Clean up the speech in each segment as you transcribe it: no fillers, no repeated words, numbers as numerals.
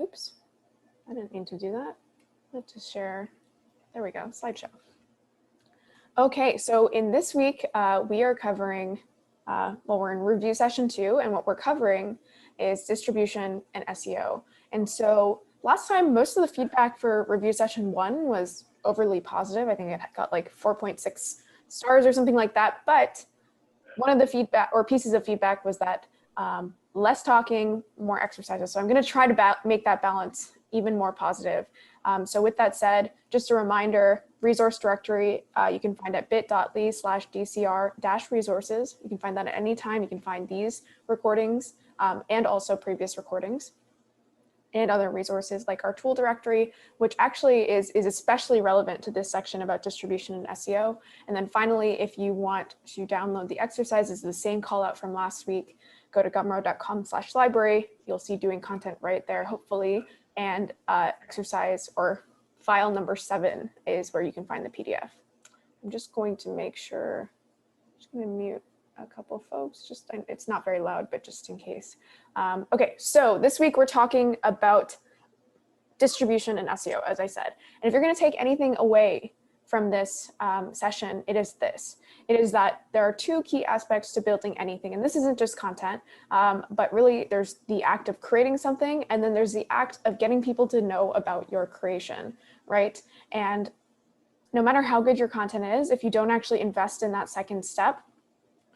Oops, I didn't mean to do that. Let's just share. There we go, slideshow. Okay, so in this week, we are covering, we're in review session 2, and what we're covering is distribution and SEO. And so last time, most of the feedback for review session 1 was overly positive. I think it got like 4.6 stars or something like that. But one of the feedback or pieces of feedback was that less talking, more exercises. So I'm going to try to make that balance even more positive. So with that said, just a reminder, resource directory you can find at bit.ly/DCR-resources. You can find that at any time. You can find these recordings and also previous recordings and other resources like our tool directory, which actually is especially relevant to this section about distribution and SEO. And then finally, if you want to download the exercises, the same call out from last week, go to gumroad.com/library. You'll see doing content right there, hopefully. And exercise or file number 7 is where you can find the PDF. I'm just going to make sure, I'm just going to mute a couple folks, it's not very loud, but just in case. Okay, so this week we're talking about distribution and SEO, as I said. And if you're going to take anything away from this session, it is this. It is that there are 2 key aspects to building anything. And this isn't just content, but really there's the act of creating something, and then there's the act of getting people to know about your creation, right? And no matter how good your content is, if you don't actually invest in that second step,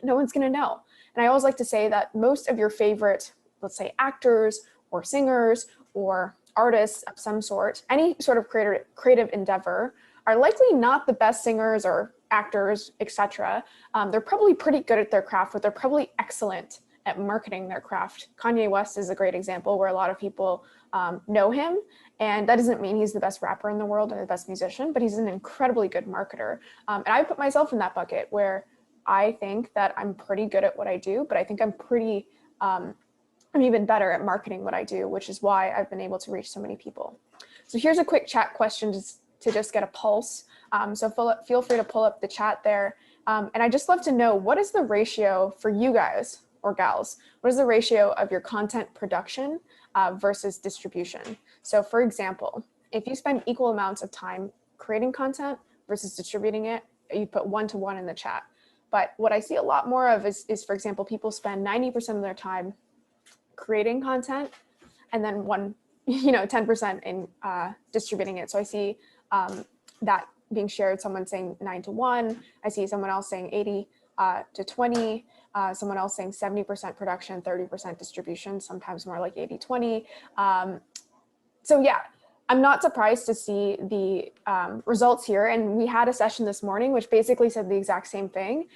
no one's going to know. And I always like to say that most of your favorite, let's say actors or singers or artists of some sort, any sort of creative endeavor, are likely not the best singers or actors, etc. They're probably pretty good at their craft, but they're probably excellent at marketing their craft. Kanye West is a great example where a lot of people know him, and that doesn't mean he's the best rapper in the world or the best musician, but he's an incredibly good marketer. And I put myself in that bucket where I think that I'm pretty good at what I do, but I think I'm even better at marketing what I do, which is why I've been able to reach so many people. So here's a quick chat question to just get a pulse. So feel free to pull up the chat there. And I just love to know, what is the ratio for you guys or gals? What is the ratio of your content production versus distribution? So for example, if you spend equal amounts of time creating content versus distributing it, you put 1-to-1 in the chat. But what I see a lot more of is, for example, people spend 90% of their time creating content and then 10% in distributing it. So I see that being shared, someone saying 9-to-1. I see someone else saying 80-to-20, someone else saying 70% production, 30% distribution, sometimes more like 80-20. So yeah, I'm not surprised to see the results here. And we had a session this morning which basically said the exact same thing.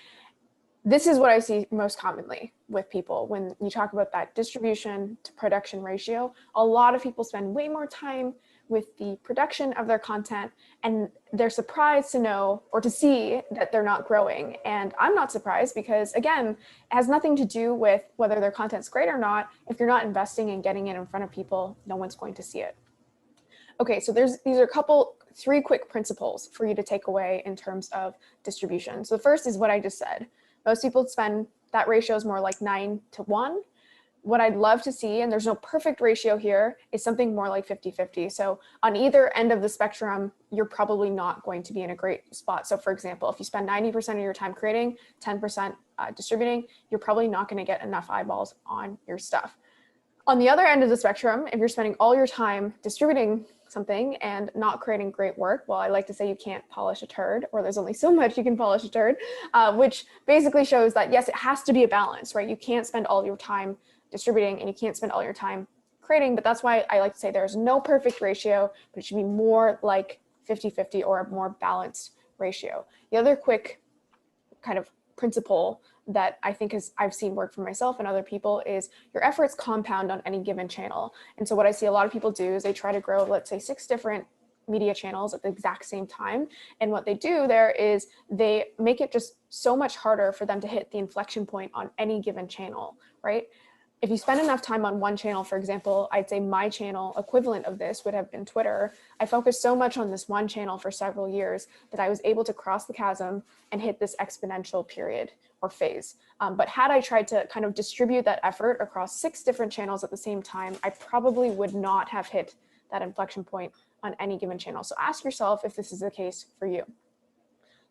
This is what I see most commonly with people when you talk about that distribution to production ratio. A lot of people spend way more time with the production of their content, and they're surprised to know or to see that they're not growing. And I'm not surprised because, again, it has nothing to do with whether their content's great or not. If you're not investing in getting it in front of people, no one's going to see it. Okay, so these are 3 quick principles for you to take away in terms of distribution. So the first is what I just said. Most people spend, that ratio is more like 9-to-1. What I'd love to see, and there's no perfect ratio here, is something more like 50-50. So on either end of the spectrum, you're probably not going to be in a great spot. So for example, if you spend 90% of your time creating, 10% distributing, you're probably not going to get enough eyeballs on your stuff. On the other end of the spectrum, if you're spending all your time distributing something and not creating great work, well, I like to say you can't polish a turd, or there's only so much you can polish a turd, which basically shows that, yes, it has to be a balance, right? You can't spend all your time distributing and you can't spend all your time creating, but that's why I like to say there's no perfect ratio, but it should be more like 50-50 or a more balanced ratio. The other quick kind of principle that I think I've seen work for myself and other people is your efforts compound on any given channel. And so what I see a lot of people do is they try to grow, let's say, 6 different media channels at the exact same time. And what they do there is they make it just so much harder for them to hit the inflection point on any given channel, right? if you spend enough time on one channel, for example, I'd say my channel equivalent of this would have been Twitter. I focused so much on this one channel for several years that I was able to cross the chasm and hit this exponential period or phase. But had I tried to kind of distribute that effort across 6 different channels at the same time, I probably would not have hit that inflection point on any given channel. So ask yourself if this is the case for you.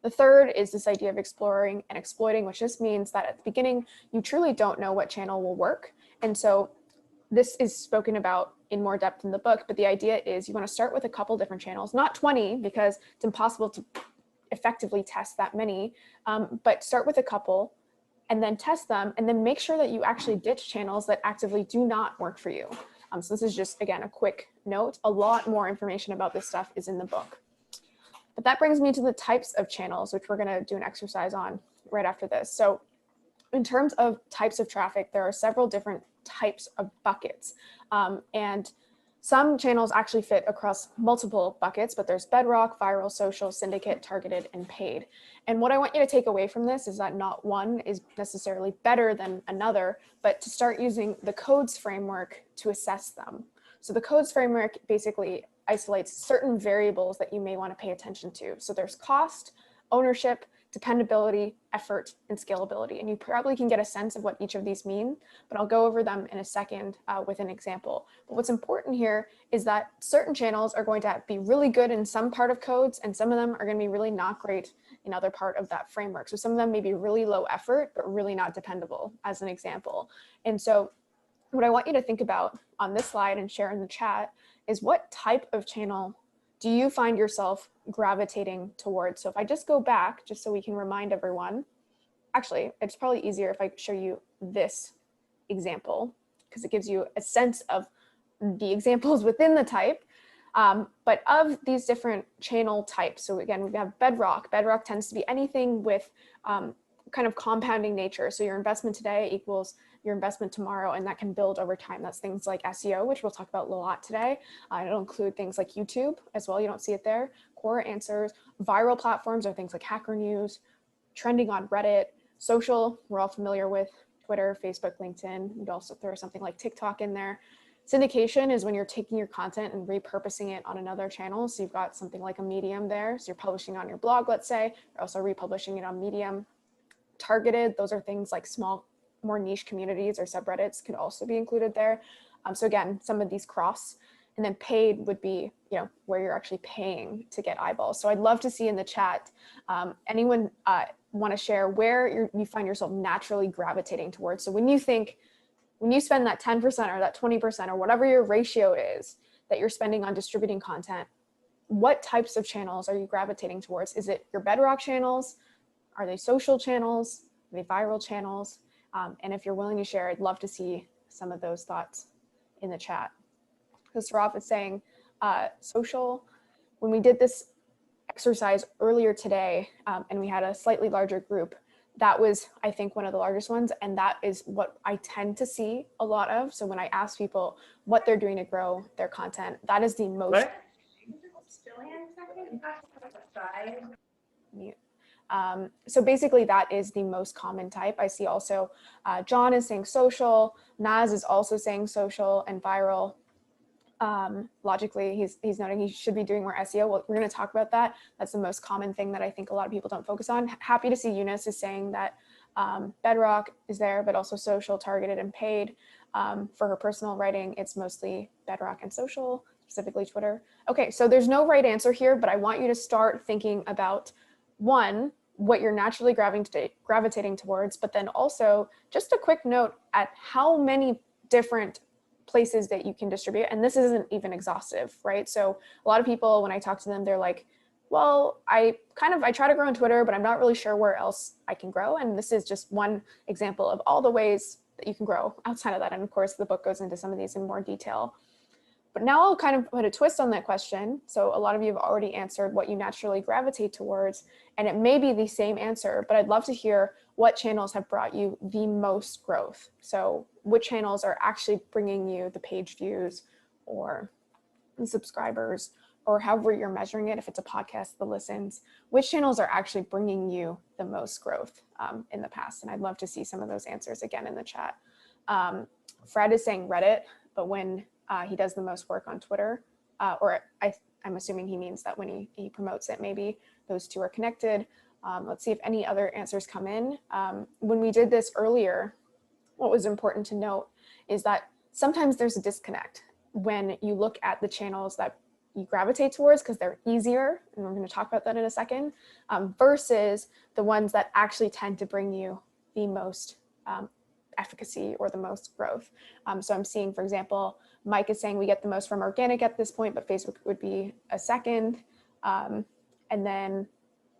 The third is this idea of exploring and exploiting, which just means that at the beginning, you truly don't know what channel will work. And so this is spoken about in more depth in the book, but the idea is you want to start with a couple different channels, not 20, because it's impossible to effectively test that many, but start with a couple and then test them, and then make sure that you actually ditch channels that actively do not work for you. So this is just, again, a quick note. A lot more information about this stuff is in the book. But that brings me to the types of channels, which we're going to do an exercise on right after this. So in terms of types of traffic, there are several different types of buckets. And some channels actually fit across multiple buckets, but there's bedrock, viral, social, syndicate, targeted, and paid. And what I want you to take away from this is that not one is necessarily better than another, but to start using the codes framework to assess them. So the codes framework basically isolates certain variables that you may want to pay attention to. So there's cost, ownership, dependability, effort, and scalability. And you probably can get a sense of what each of these mean, but I'll go over them in a second with an example. But what's important here is that certain channels are going to be really good in some part of codes, and some of them are going to be really not great in other part of that framework. So some of them may be really low effort, but really not dependable, as an example. And so what I want you to think about on this slide and share in the chat is what type of channel do you find yourself gravitating towards? So if I just go back, just so we can remind everyone, actually, it's probably easier if I show you this example, because it gives you a sense of the examples within the type. But of these different channel types, so again, we have bedrock. Bedrock tends to be anything with kind of compounding nature. So your investment today equals your investment tomorrow, and that can build over time. That's things like SEO, which we'll talk about a lot today. It'll include things like YouTube as well. You don't see it there. Core answers. Viral platforms are things like Hacker News, trending on Reddit. Social, we're all familiar with Twitter, Facebook, LinkedIn. You'd also throw something like TikTok in there. Syndication is when you're taking your content and repurposing it on another channel. So you've got something like a Medium there. So you're publishing on your blog, let's say. You're also republishing it on Medium. Targeted, those are things like small, more niche communities or subreddits could also be included there. So again, some of these cross. And then paid would be, where you're actually paying to get eyeballs. So I'd love to see in the chat, anyone want to share where you find yourself naturally gravitating towards. So when you spend that 10% or that 20% or whatever your ratio is that you're spending on distributing content, what types of channels are you gravitating towards? Is it your bedrock channels? Are they social channels? Are they viral channels? And if you're willing to share, I'd love to see some of those thoughts in the chat. So Saraf is saying social. When we did this exercise earlier today and we had a slightly larger group, that was, I think, one of the largest ones. And that is what I tend to see a lot of. So when I ask people what they're doing to grow their content, that is the most. So basically that is the most common type. I see also John is saying social, Naz is also saying social and viral. Logically, he's noting he should be doing more SEO. Well, we're going to talk about that. That's the most common thing that I think a lot of people don't focus on. Happy to see Eunice is saying that bedrock is there, but also social, targeted, and paid. For her personal writing, it's mostly bedrock and social, specifically Twitter. Okay, so there's no right answer here, but I want you to start thinking about one, what you're naturally gravitating towards, but then also just a quick note at how many different places that you can distribute. And this isn't even exhaustive, right? So a lot of people, when I talk to them, they're like, well, I try to grow on Twitter, but I'm not really sure where else I can grow. And this is just one example of all the ways that you can grow outside of that. And of course, the book goes into some of these in more detail. But now I'll kind of put a twist on that question. So a lot of you have already answered what you naturally gravitate towards, and it may be the same answer, but I'd love to hear what channels have brought you the most growth. So which channels are actually bringing you the page views or the subscribers, or however you're measuring it, if it's a podcast, the listens, which channels are actually bringing you the most growth in the past? And I'd love to see some of those answers again in the chat. Fred is saying Reddit, but when he does the most work on Twitter, I'm assuming he means that when he promotes it, maybe those two are connected. Let's see if any other answers come in. When we did this earlier, what was important to note is that sometimes there's a disconnect when you look at the channels that you gravitate towards because they're easier, and we're going to talk about that in a second, versus the ones that actually tend to bring you the most efficacy or the most growth. So I'm seeing, for example, Mike is saying we get the most from organic at this point, but Facebook would be a second. And then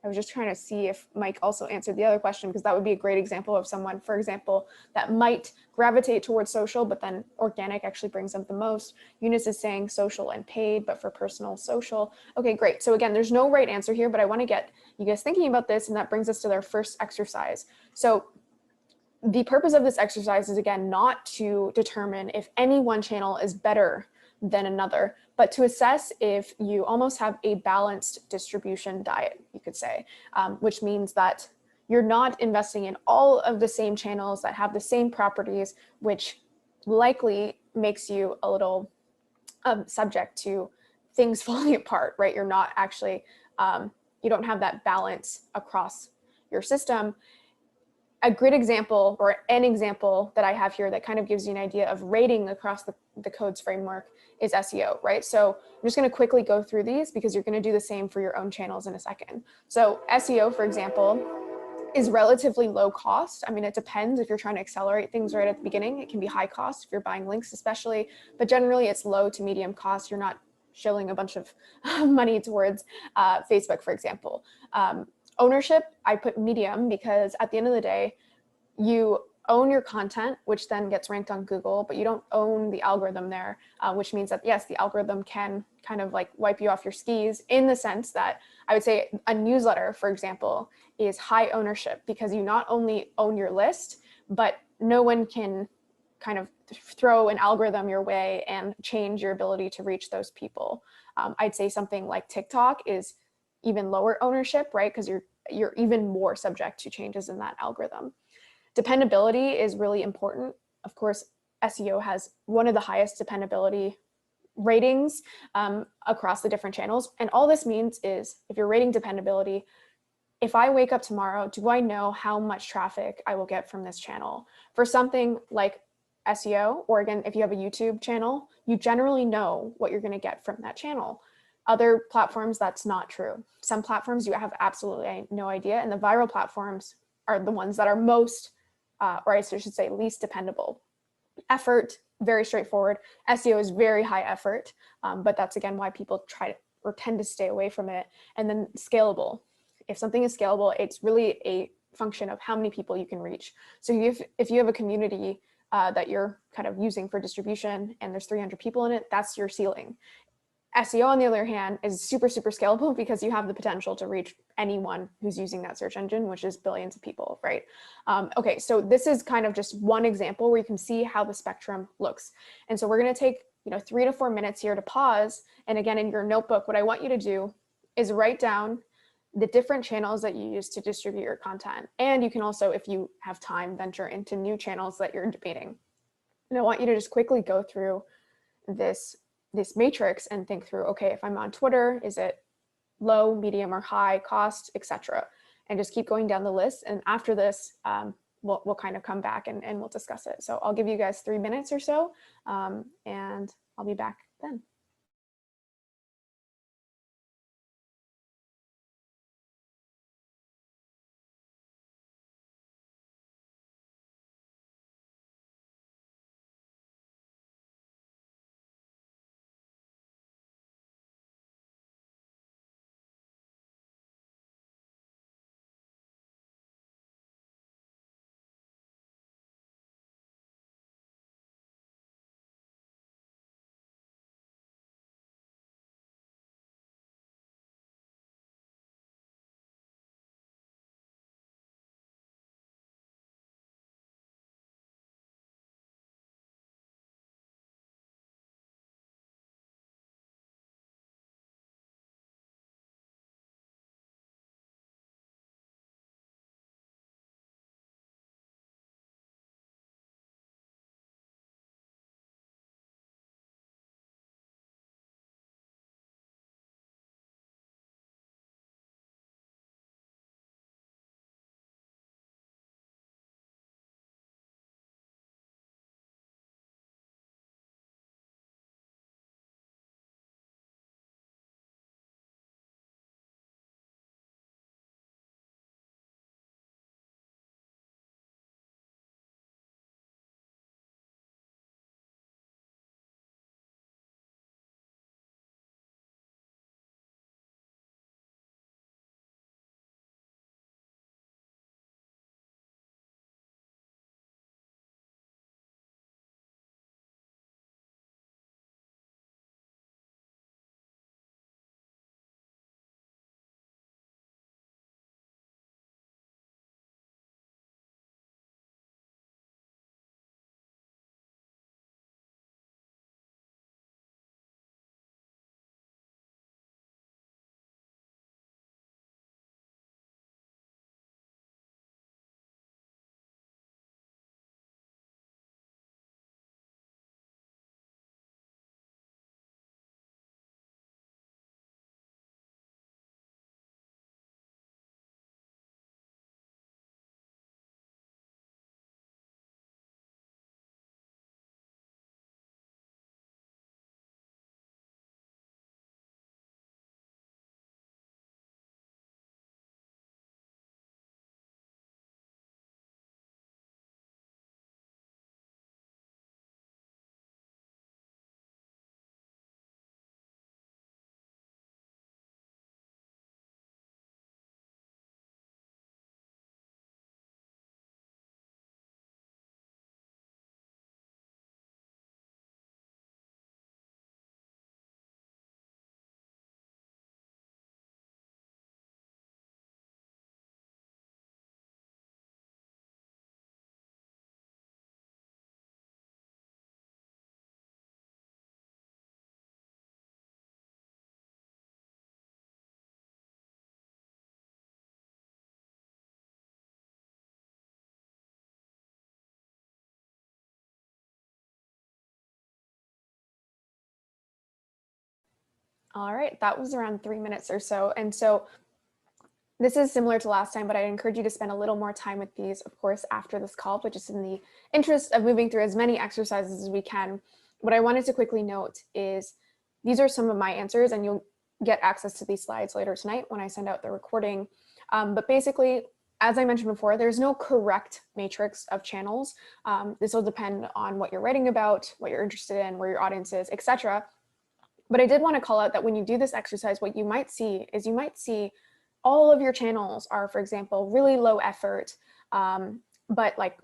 I was just trying to see if Mike also answered the other question, because that would be a great example of someone, for example, that might gravitate towards social, but then organic actually brings them the most. Eunice is saying social and paid, but for personal social. Okay, great. So again, there's no right answer here, but I want to get you guys thinking about this, and that brings us to their first exercise. So the purpose of this exercise is, again, not to determine if any one channel is better than another, but to assess if you almost have a balanced distribution diet, you could say, which means that you're not investing in all of the same channels that have the same properties, which likely makes you a little subject to things falling apart, right? You're not actually, you don't have that balance across your system. A great example, or an example that I have here that kind of gives you an idea of rating across the codes framework, is SEO, right? So I'm just going to quickly go through these because you're going to do the same for your own channels in a second. So SEO, for example, is relatively low cost. I mean, it depends if you're trying to accelerate things right at the beginning. It can be high cost if you're buying links especially, but generally it's low to medium cost. You're not shilling a bunch of money towards Facebook, for example. Ownership, I put medium because at the end of the day, you own your content, which then gets ranked on Google, but you don't own the algorithm there, which means that, yes, the algorithm can kind of like wipe you off your skis, in the sense that I would say a newsletter, for example, is high ownership because you not only own your list, but no one can kind of throw an algorithm your way and change your ability to reach those people. I'd say something like TikTok is even lower ownership, right? Because you're even more subject to changes in that algorithm. Dependability is really important. Of course, SEO has one of the highest dependability ratings across the different channels. And all this means is, if you're rating dependability, if I wake up tomorrow, do I know how much traffic I will get from this channel? For something like SEO, or again, if you have a YouTube channel, you generally know what you're going to get from that channel. Other platforms, that's not true. Some platforms you have absolutely no idea, and the viral platforms are the ones that are most, or I should say least dependable. Effort, very straightforward. SEO is very high effort, but that's again why people try to or tend to stay away from it. And then scalable. If something is scalable, it's really a function of how many people you can reach. So if you have a community that you're kind of using for distribution and there's 300 people in it, that's your ceiling. SEO, on the other hand, is super, super scalable because you have the potential to reach anyone who's using that search engine, which is billions of people, right? Okay, so this is kind of just one example where you can see how the spectrum looks. And so we're going to take 3 to 4 minutes here to pause. And again, in your notebook, what I want you to do is write down the different channels that you use to distribute your content. And you can also, if you have time, venture into new channels that you're debating. And I want you to just quickly go through this matrix and think through, okay, if I'm on Twitter, is it low, medium, or high cost, etc. And just keep going down the list. And after this, we'll kind of come back and we'll discuss it. So I'll give you guys 3 minutes or so, and I'll be back then. All right, that was around 3 minutes or so. And so this is similar to last time, but I encourage you to spend a little more time with these, of course, after this call, but just in the interest of moving through as many exercises as we can. What I wanted to quickly note is these are some of my answers, and you'll get access to these slides later tonight when I send out the recording. But basically, as I mentioned before, there's no correct matrix of channels. This will depend on what you're writing about, what you're interested in, where your audience is, etc. But I did want to call out that when you do this exercise, what you might see is all of your channels are, for example, really low effort, but like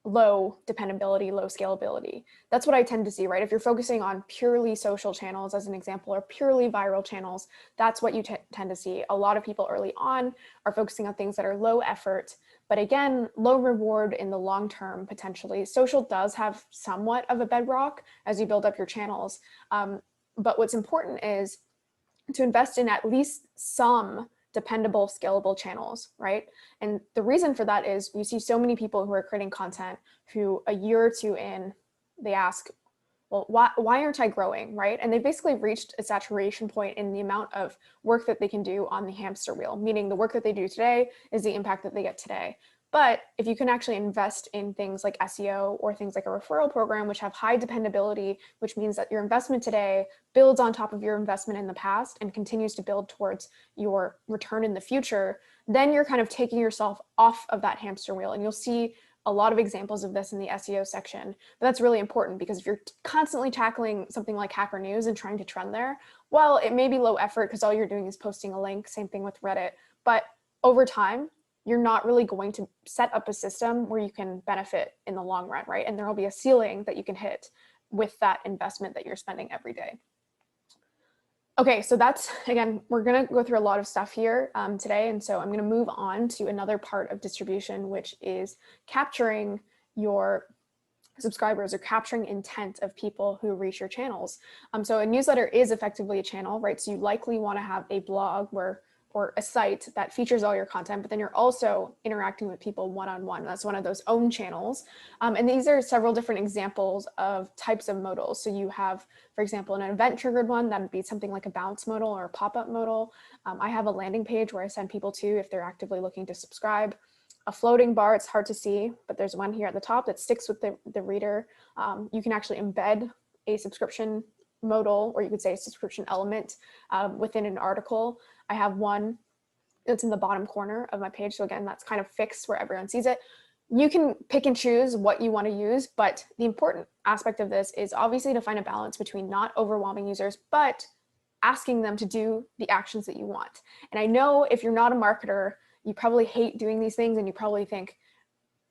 low dependability, low scalability. That's what I tend to see, right? If you're focusing on purely social channels, as an example, or purely viral channels, that's what you tend to see. A lot of people early on are focusing on things that are low effort, but again, low reward in the long term, potentially. Social does have somewhat of a bedrock as you build up your channels. But what's important is to invest in at least some dependable, scalable channels, right? And the reason for that is you see so many people who are creating content who a year or two in, they ask, well, why aren't I growing, right? And they basically reached a saturation point in the amount of work that they can do on the hamster wheel, meaning the work that they do today is the impact that they get today. But if you can actually invest in things like SEO or things like a referral program, which have high dependability, which means that your investment today builds on top of your investment in the past and continues to build towards your return in the future, then you're kind of taking yourself off of that hamster wheel. And you'll see a lot of examples of this in the SEO section. But that's really important because if you're constantly tackling something like Hacker News and trying to trend there, well, it may be low effort because all you're doing is posting a link, same thing with Reddit. But over time, you're not really going to set up a system where you can benefit in the long run, right? And there will be a ceiling that you can hit with that investment that you're spending every day. Okay, so that's, again, we're gonna go through a lot of stuff here today. And so I'm gonna move on to another part of distribution, which is capturing your subscribers or capturing intent of people who reach your channels. So a newsletter is effectively a channel, right? So you likely wanna have a blog or a site that features all your content, but then you're also interacting with people one-on-one. That's one of those own channels. And these are several different examples of types of modals. So you have, for example, an event triggered one, that would be something like a bounce modal or a pop-up modal. I have a landing page where I send people to if they're actively looking to subscribe. A floating bar, it's hard to see, but there's one here at the top that sticks with the reader. You can actually embed a subscription modal, or you could say a subscription element within an article. I have one that's in the bottom corner of my page. So again, that's kind of fixed where everyone sees it. You can pick and choose what you want to use, but the important aspect of this is obviously to find a balance between not overwhelming users, but asking them to do the actions that you want. And I know if you're not a marketer, you probably hate doing these things and you probably think,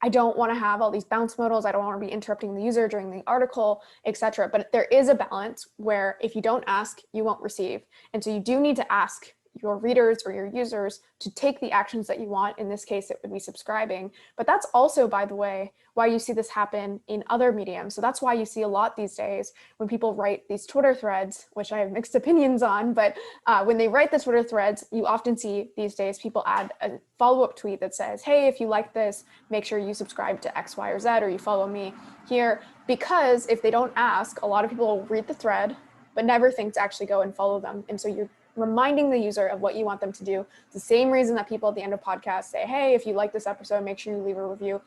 I don't want to have all these bounce modals. I don't want to be interrupting the user during the article, etc. But there is a balance where if you don't ask, you won't receive. And so you do need to ask your readers or your users to take the actions that you want. In this case, it would be subscribing. But that's also, by the way, why you see this happen in other mediums. So that's why you see a lot these days when people write these Twitter threads, which I have mixed opinions on, but when they write the Twitter threads, you often see these days people add a follow-up tweet that says, hey, if you like this, make sure you subscribe to X, Y, or Z, or you follow me here. Because if they don't ask, a lot of people will read the thread, but never think to actually go and follow them. And so you're reminding the user of what you want them to do. It's the same reason that people at the end of podcasts say, hey, if you like this episode, make sure you leave a review.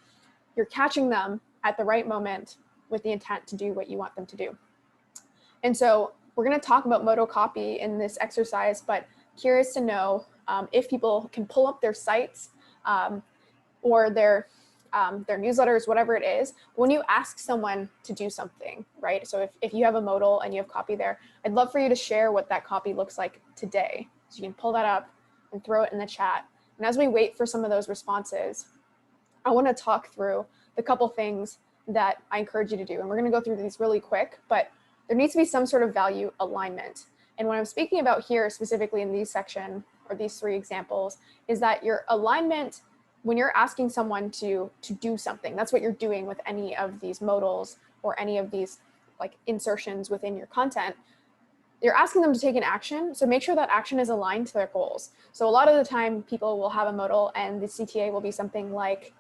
You're catching them at the right moment with the intent to do what you want them to do. And so we're going to talk about modal copy in this exercise, but curious to know if people can pull up their sites or their newsletters, whatever it is, when you ask someone to do something, right? So if you have a modal and you have copy there, I'd love for you to share what that copy looks like today. So you can pull that up and throw it in the chat. And as we wait for some of those responses, I want to talk through the couple things that I encourage you to do. And we're going to go through these really quick, but there needs to be some sort of value alignment. And what I'm speaking about here specifically in these section, or these three examples, is that your alignment, when you're asking someone to do something, that's what you're doing with any of these modals or any of these like insertions within your content, you're asking them to take an action. So make sure that action is aligned to their goals. So a lot of the time people will have a modal and the CTA will be something like,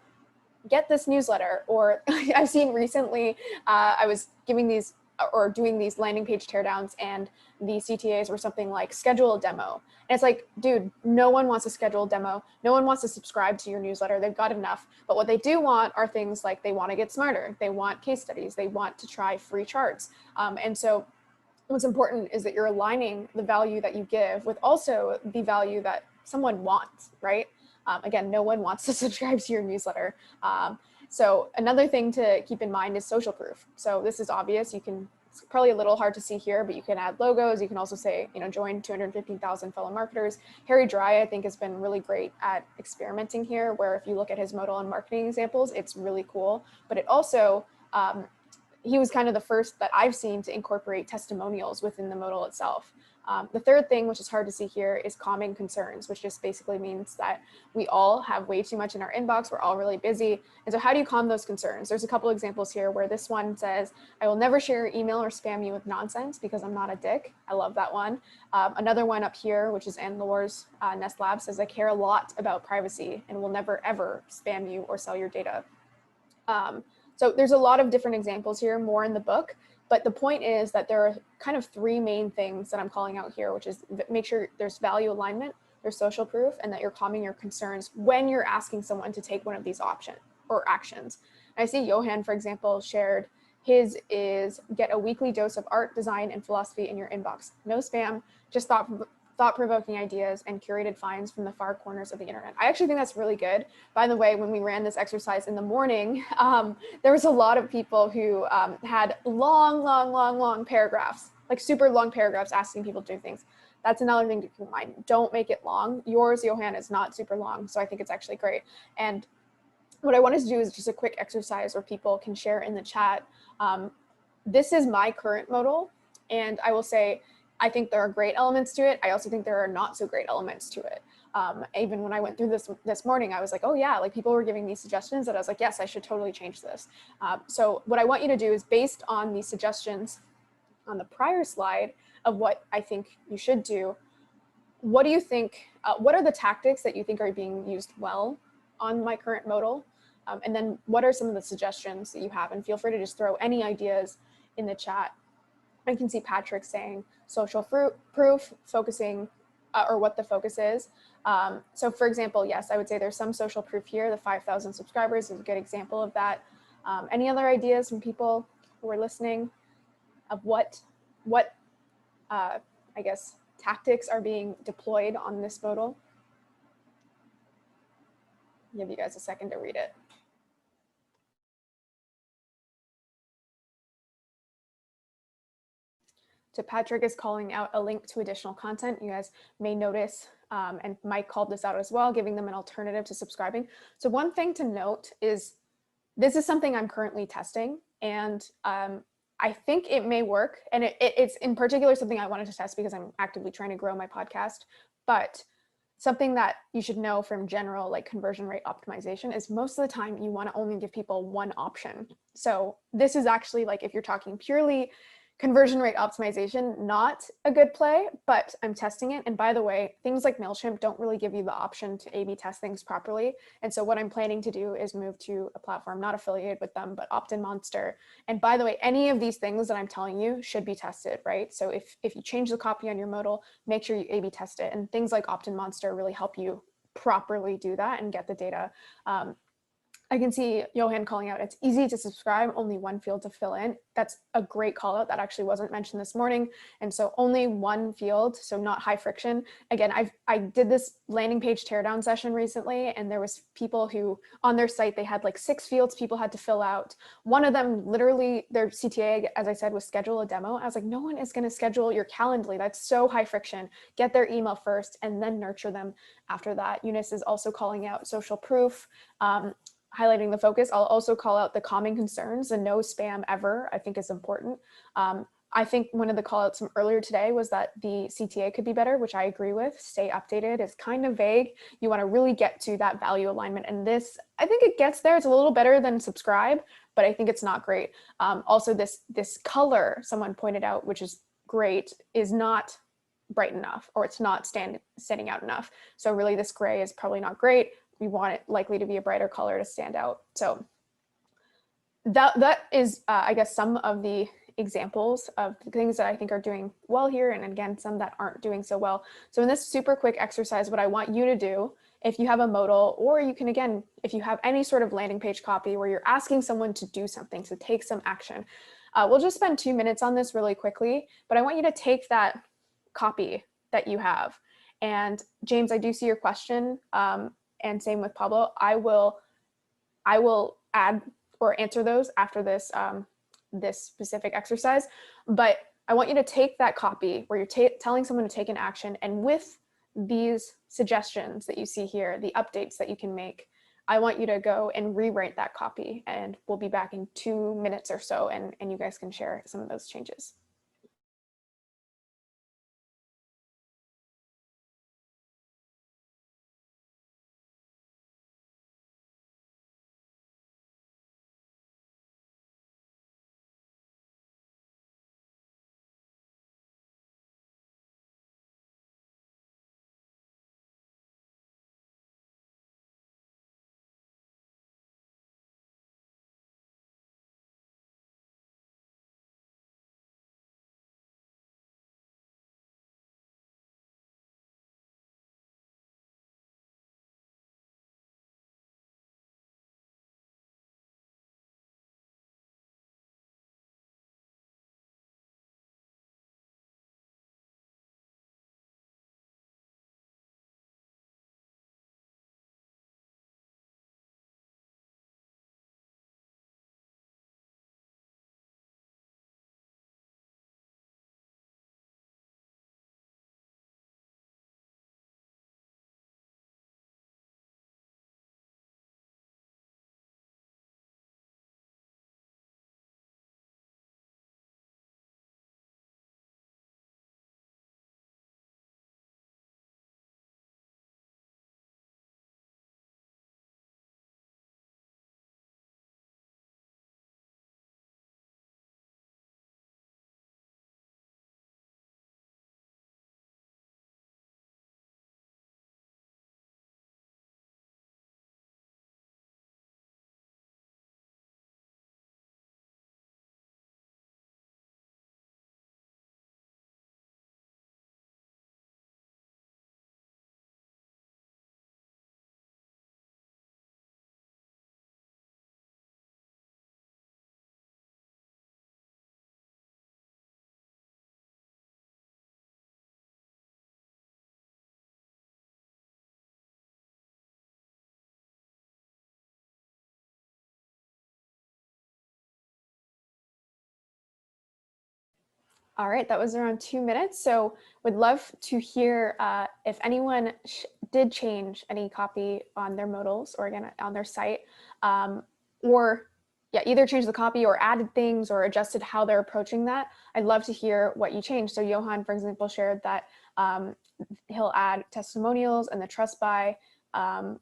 get this newsletter. Or I've seen recently, I was giving these or doing these landing page teardowns, and the CTAs were something like schedule a demo. And it's like, dude, no one wants to schedule a demo. No one wants to subscribe to your newsletter. They've got enough. But what they do want are things like they want to get smarter. They want case studies. They want to try free charts. And so what's important is that you're aligning the value that you give with also the value that someone wants, right? Again, no one wants to subscribe to your newsletter. So another thing to keep in mind is social proof. So this is obvious. It's probably a little hard to see here, but you can add logos. You can also say, join 215,000 fellow marketers. Harry Dry, I think, has been really great at experimenting here, where if you look at his modal and marketing examples, it's really cool. But it also, he was kind of the first that I've seen to incorporate testimonials within the modal itself. The third thing, which is hard to see here, is calming concerns, which just basically means that we all have way too much in our inbox. We're all really busy. And so how do you calm those concerns? There's a couple examples here where this one says, I will never share your email or spam you with nonsense because I'm not a dick. I love that one. Another one up here, which is Ann Lore's Nest Lab, says, I care a lot about privacy and will never, ever spam you or sell your data. So there's a lot of different examples here, more in the book. But the point is that there are kind of three main things that I'm calling out here, which is make sure there's value alignment, there's social proof, and that you're calming your concerns when you're asking someone to take one of these options or actions. And I see Johan, for example, shared his is get a weekly dose of art, design, and philosophy in your inbox. No spam, just thought-provoking ideas and curated finds from the far corners of the internet. I actually think that's really good. By the way, when we ran this exercise in the morning, there was a lot of people who had long paragraphs, like super long paragraphs asking people to do things. That's another thing to keep in mind. Don't make it long. Yours, Johan, is not super long, so I think it's actually great. And what I wanted to do is just a quick exercise where people can share in the chat. This is my current modal, and I will say, I think there are great elements to it. I also think there are not so great elements to it. Even when I went through this morning, I was like, oh yeah, like people were giving me suggestions that I was like, yes, I should totally change this. So what I want you to do is based on these suggestions on the prior slide of what I think you should do, what do you think, what are the tactics that you think are being used well on my current modal? And then what are some of the suggestions that you have? And feel free to just throw any ideas in the chat. I can see Patrick saying social proof, focusing, or what the focus is. So for example, yes, I would say there's some social proof here. The 5,000 subscribers is a good example of that. Any other ideas from people who are listening of what I guess, tactics are being deployed on this modal? I'll give you guys a second to read it. So Patrick is calling out a link to additional content. You guys may notice, and Mike called this out as well, giving them an alternative to subscribing. So one thing to note is this is something I'm currently testing, and I think it may work. And it's in particular something I wanted to test because I'm actively trying to grow my podcast. But something that you should know from general like conversion rate optimization is most of the time you want to only give people one option. So this is actually like if you're talking purely conversion rate optimization, not a good play, but I'm testing it. And by the way, things like MailChimp don't really give you the option to A/B test things properly. And so what I'm planning to do is move to a platform not affiliated with them, but Opt-in Monster. And by the way, any of these things that I'm telling you should be tested, right? So if you change the copy on your modal, make sure you A/B test it. And things like Opt-in Monster really help you properly do that and get the data. I can see Johan calling out, it's easy to subscribe, only one field to fill in. That's a great call out that actually wasn't mentioned this morning. And so only one field, so not high friction. Again, I did this landing page teardown session recently, and there was people who on their site, they had like 6 fields people had to fill out. One of them literally, their CTA, as I said, was schedule a demo. I was like, no one is gonna schedule your Calendly. That's so high friction. Get their email first and then nurture them after that. Eunice is also calling out social proof. Highlighting the focus. I'll also call out the calming concerns and no spam ever, I think is important. I think one of the call outs from earlier today was that the CTA could be better, which I agree with. Stay updated is kind of vague. You want to really get to that value alignment. And this, I think it gets there. It's a little better than subscribe, but I think it's not great. Also this color someone pointed out, which is great, is not bright enough, or it's not standing out enough. So really this gray is probably not great. We want it likely to be a brighter color to stand out. So that is, I guess, some of the examples of the things that I think are doing well here, and again, some that aren't doing so well. So in this super quick exercise, what I want you to do, if you have a modal, or you can, again, if you have any sort of landing page copy where you're asking someone to do something, to take some action, we'll just spend 2 minutes on this really quickly, but I want you to take that copy that you have. And James, I do see your question, and same with Pablo. I will add or answer those after this, this specific exercise, but I want you to take that copy where you're telling someone to take an action, and with these suggestions that you see here, the updates that you can make, I want you to go and rewrite that copy, and we'll be back in 2 minutes or so, and you guys can share some of those changes. All right, that was around 2 minutes. So would love to hear if anyone did change any copy on their modals, or again, on their site, or yeah, either changed the copy or added things or adjusted how they're approaching that. I'd love to hear what you changed. So Johan, for example, shared that he'll add testimonials and the trust by, but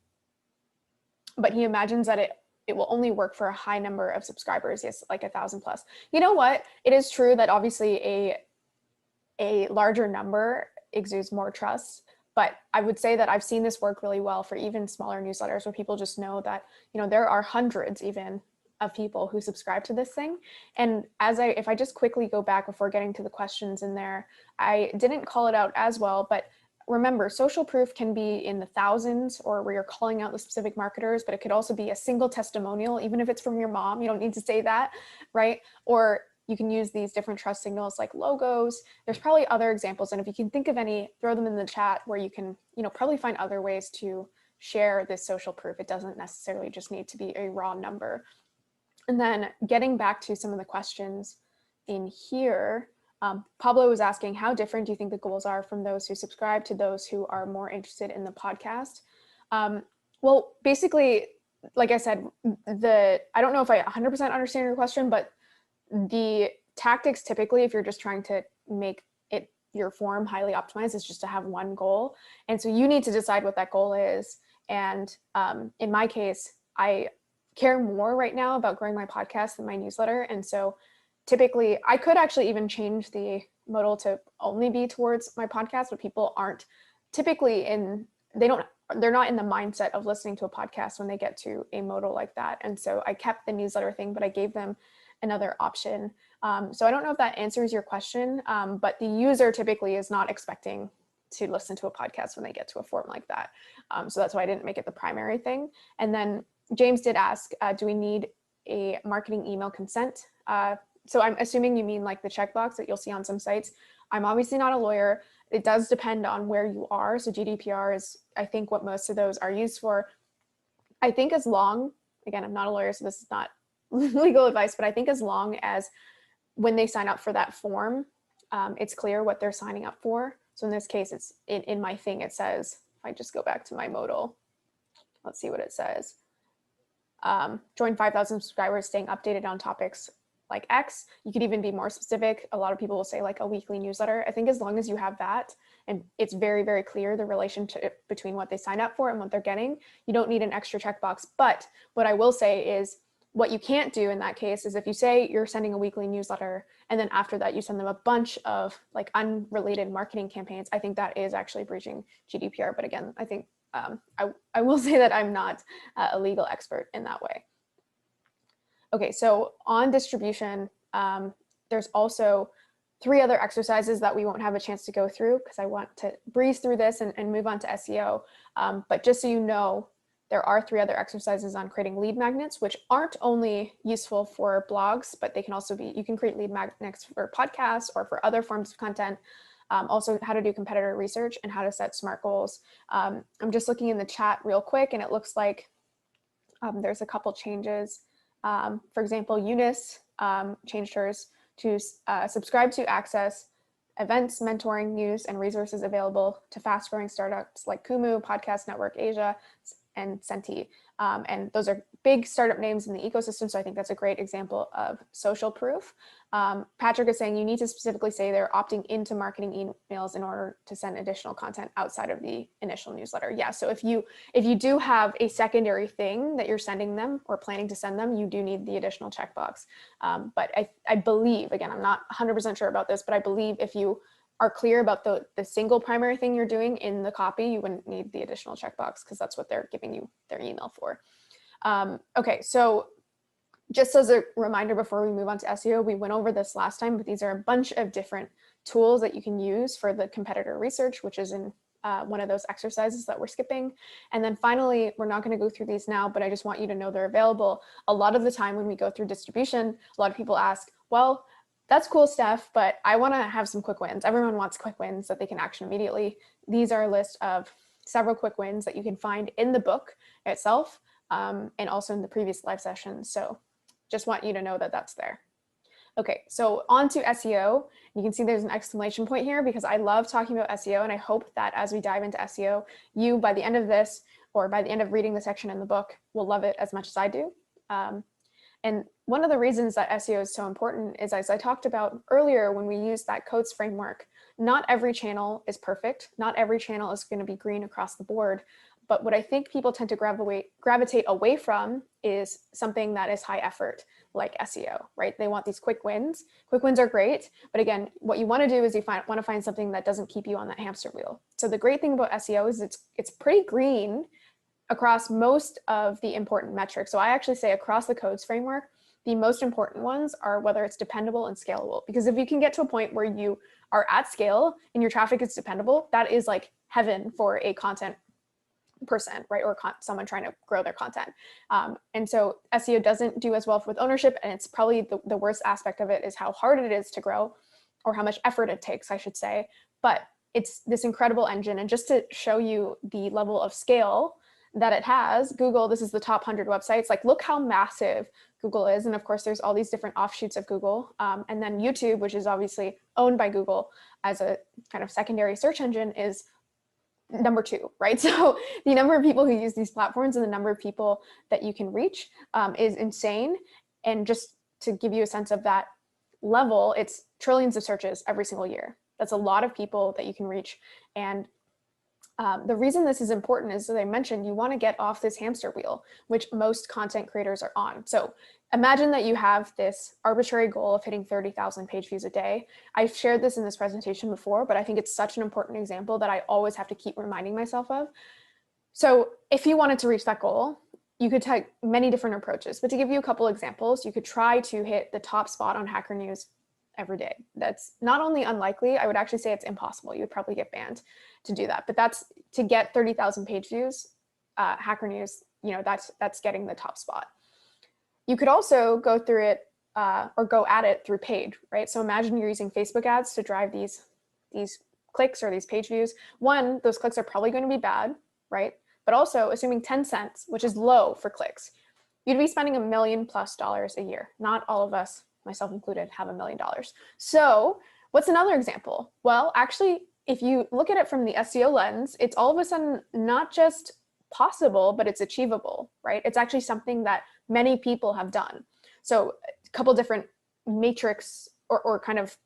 he imagines that it will only work for a high number of subscribers. Yes, like 1,000 plus. You know what? It is true that obviously a larger number exudes more trust, but I would say that I've seen this work really well for even smaller newsletters where people just know that, you know, there are hundreds even of people who subscribe to this thing. And if I just quickly go back before getting to the questions in there, I didn't call it out as well, but remember, social proof can be in the thousands, or where you're calling out the specific marketers, but it could also be a single testimonial, even if it's from your mom. You don't need to say that, right? Or you can use these different trust signals like logos. There's probably other examples. And if you can think of any, throw them in the chat, where you can, you know, probably find other ways to share this social proof. It doesn't necessarily just need to be a raw number. And then getting back to some of the questions in here, Pablo was asking, how different do you think the goals are from those who subscribe to those who are more interested in the podcast? Well, basically, like I said, I don't know if I 100% understand your question, but the tactics typically, if you're just trying to make it your form highly optimized, is just to have one goal. And so you need to decide what that goal is. And in my case, I care more right now about growing my podcast than my newsletter. And so typically I could actually even change the modal to only be towards my podcast, but people aren't typically they're not in the mindset of listening to a podcast when they get to a modal like that. And so I kept the newsletter thing, but I gave them another option. So I don't know if that answers your question, but the user typically is not expecting to listen to a podcast when they get to a form like that. So that's why I didn't make it the primary thing. And then James did ask, do we need a marketing email consent? So I'm assuming you mean like the checkbox that you'll see on some sites. I'm obviously not a lawyer. It does depend on where you are. So GDPR is, I think, what most of those are used for. I think as long, again, I'm not a lawyer, so this is not legal advice, but I think as long as when they sign up for that form, it's clear what they're signing up for. So in this case, it's in my thing, it says, if I just go back to my modal, let's see what it says. Join 5,000 subscribers, staying updated on topics like X. You could even be more specific. A lot of people will say like a weekly newsletter. I think as long as you have that and it's very, very clear the relationship between what they sign up for and what they're getting, you don't need an extra checkbox. But what I will say is what you can't do in that case is if you say you're sending a weekly newsletter and then after that you send them a bunch of like unrelated marketing campaigns, I think that is actually breaching GDPR. But again, I think I will say that I'm not a legal expert in that way. Okay, so on distribution, there's also 3 other exercises that we won't have a chance to go through because I want to breeze through this and move on to SEO. But just so you know, there are 3 other exercises on creating lead magnets, which aren't only useful for blogs, but they can also be, you can create lead magnets for podcasts or for other forms of content. Also how to do competitor research and how to set SMART goals. I'm just looking in the chat real quick and it looks like there's a couple changes. For example, Eunice changed hers to subscribe to access events, mentoring, news, and resources available to fast-growing startups like Kumu, Podcast Network Asia, and Senti. And those are big startup names in the ecosystem, so I think that's a great example of social proof. Patrick is saying you need to specifically say they're opting into marketing emails in order to send additional content outside of the initial newsletter. Yeah, so if you do have a secondary thing that you're sending them or planning to send them, you do need the additional checkbox. But I believe, again, I'm not 100% sure about this, but I believe if you are clear about the single primary thing you're doing in the copy, you wouldn't need the additional checkbox because that's what they're giving you their email for. Okay, so just as a reminder before we move on to SEO, we went over this last time, but these are a bunch of different tools that you can use for the competitor research, which is in one of those exercises that we're skipping. And then finally, we're not going to go through these now, but I just want you to know they're available. A lot of the time when we go through distribution, a lot of people ask, well, that's cool stuff, but I want to have some quick wins. Everyone wants quick wins that they can action immediately. These are a list of several quick wins that you can find in the book itself and also in the previous live sessions. So just want you to know that that's there. Okay, so on to SEO. You can see there's an exclamation point here because I love talking about SEO, and I hope that as we dive into SEO, you by the end of this or by the end of reading the section in the book will love it as much as I do. And one of the reasons that SEO is so important is, as I talked about earlier when we used that codes framework, not every channel is perfect. Not every channel is going to be green across the board. But what I think people tend to gravitate away from is something that is high effort, like SEO, right? They want these quick wins. Quick wins are great, but again, what you want to do is you want to find something that doesn't keep you on that hamster wheel. So the great thing about SEO is it's pretty green across most of the important metrics. So I actually say across the codes framework, the most important ones are whether it's dependable and scalable. Because if you can get to a point where you are at scale and your traffic is dependable, that is like heaven for a content person, right? Or someone trying to grow their content. And so SEO doesn't do as well with ownership. And it's probably the worst aspect of it is how hard it is to grow, or how much effort it takes, I should say. But it's this incredible engine. And just to show you the level of scale that it has, Google, this is the top 100 websites. Like, look how massive Google is. And of course, there's all these different offshoots of Google. And then YouTube, which is obviously owned by Google as a kind of secondary search engine, is number 2, right? So the number of people who use these platforms and the number of people that you can reach is insane. And just to give you a sense of that level, it's trillions of searches every single year. That's a lot of people that you can reach. And the reason this is important is, as I mentioned, you want to get off this hamster wheel, which most content creators are on. So imagine that you have this arbitrary goal of hitting 30,000 page views a day. I've shared this in this presentation before, but I think it's such an important example that I always have to keep reminding myself of. So if you wanted to reach that goal, you could take many different approaches, but to give you a couple examples, you could try to hit the top spot on Hacker News every day. That's not only unlikely, I would actually say it's impossible. You would probably get banned to do that, but that's to get 30,000 page views. Hacker News, that's getting the top spot. You could also go through it or go at it through paid, right? So imagine you're using Facebook ads to drive these clicks or these page views. One, those clicks are probably going to be bad, right? But also assuming 10 cents, which is low for clicks, you'd be spending $1 million+ a year. Not all of us, myself included, have $1 million. So what's another example? Well, actually, if you look at it from the SEO lens, it's all of a sudden not just possible, but it's achievable, right? It's actually something that many people have done. So a couple different matrix or kind of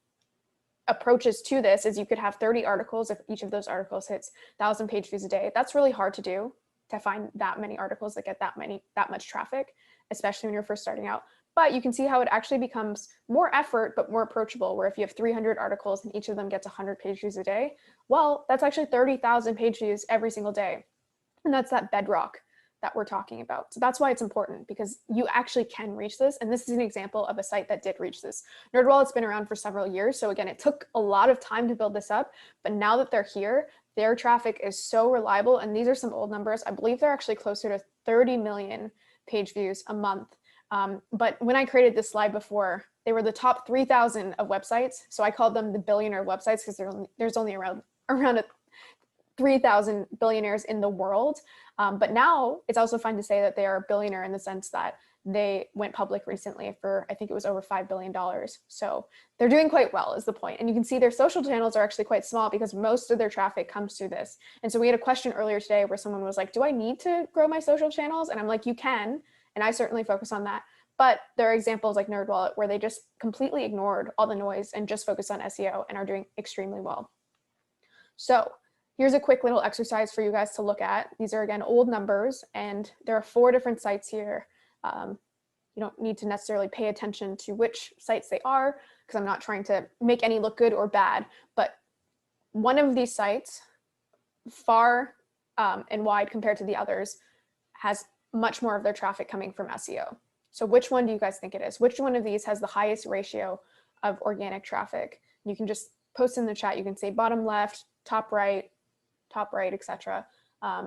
approaches to this is you could have 30 articles. If each of those articles hits 1,000 page views a day, that's really hard to do, to find that many articles that get that much traffic, especially when you're first starting out. But you can see how it actually becomes more effort, but more approachable, where if you have 300 articles and each of them gets 100 page views a day, well, that's actually 30,000 page views every single day. And that's that bedrock that we're talking about. So that's why it's important, because you actually can reach this. And this is an example of a site that did reach this. NerdWallet's been around for several years. So again, it took a lot of time to build this up, but now that they're here, their traffic is so reliable. And these are some old numbers. I believe they're actually closer to 30 million page views a month. But when I created this slide before, they were the top 3,000 of websites. So I called them the billionaire websites because there's only around 3,000 billionaires in the world. But now it's also fine to say that they are a billionaire in the sense that they went public recently for, I think it was over $5 billion. So they're doing quite well is the point. And you can see their social channels are actually quite small because most of their traffic comes through this. And so we had a question earlier today where someone was like, do I need to grow my social channels? And I'm like, you can. And I certainly focus on that. But there are examples like NerdWallet where they just completely ignored all the noise and just focused on SEO and are doing extremely well. So here's a quick little exercise for you guys to look at. These are, again, old numbers, and there are 4 different sites here. You don't need to necessarily pay attention to which sites they are, because I'm not trying to make any look good or bad, but one of these sites, far and wide compared to the others, has much more of their traffic coming from SEO. So which one do you guys think it is? Which one of these has the highest ratio of organic traffic? You can just post in the chat. You can say bottom left, top right, etc.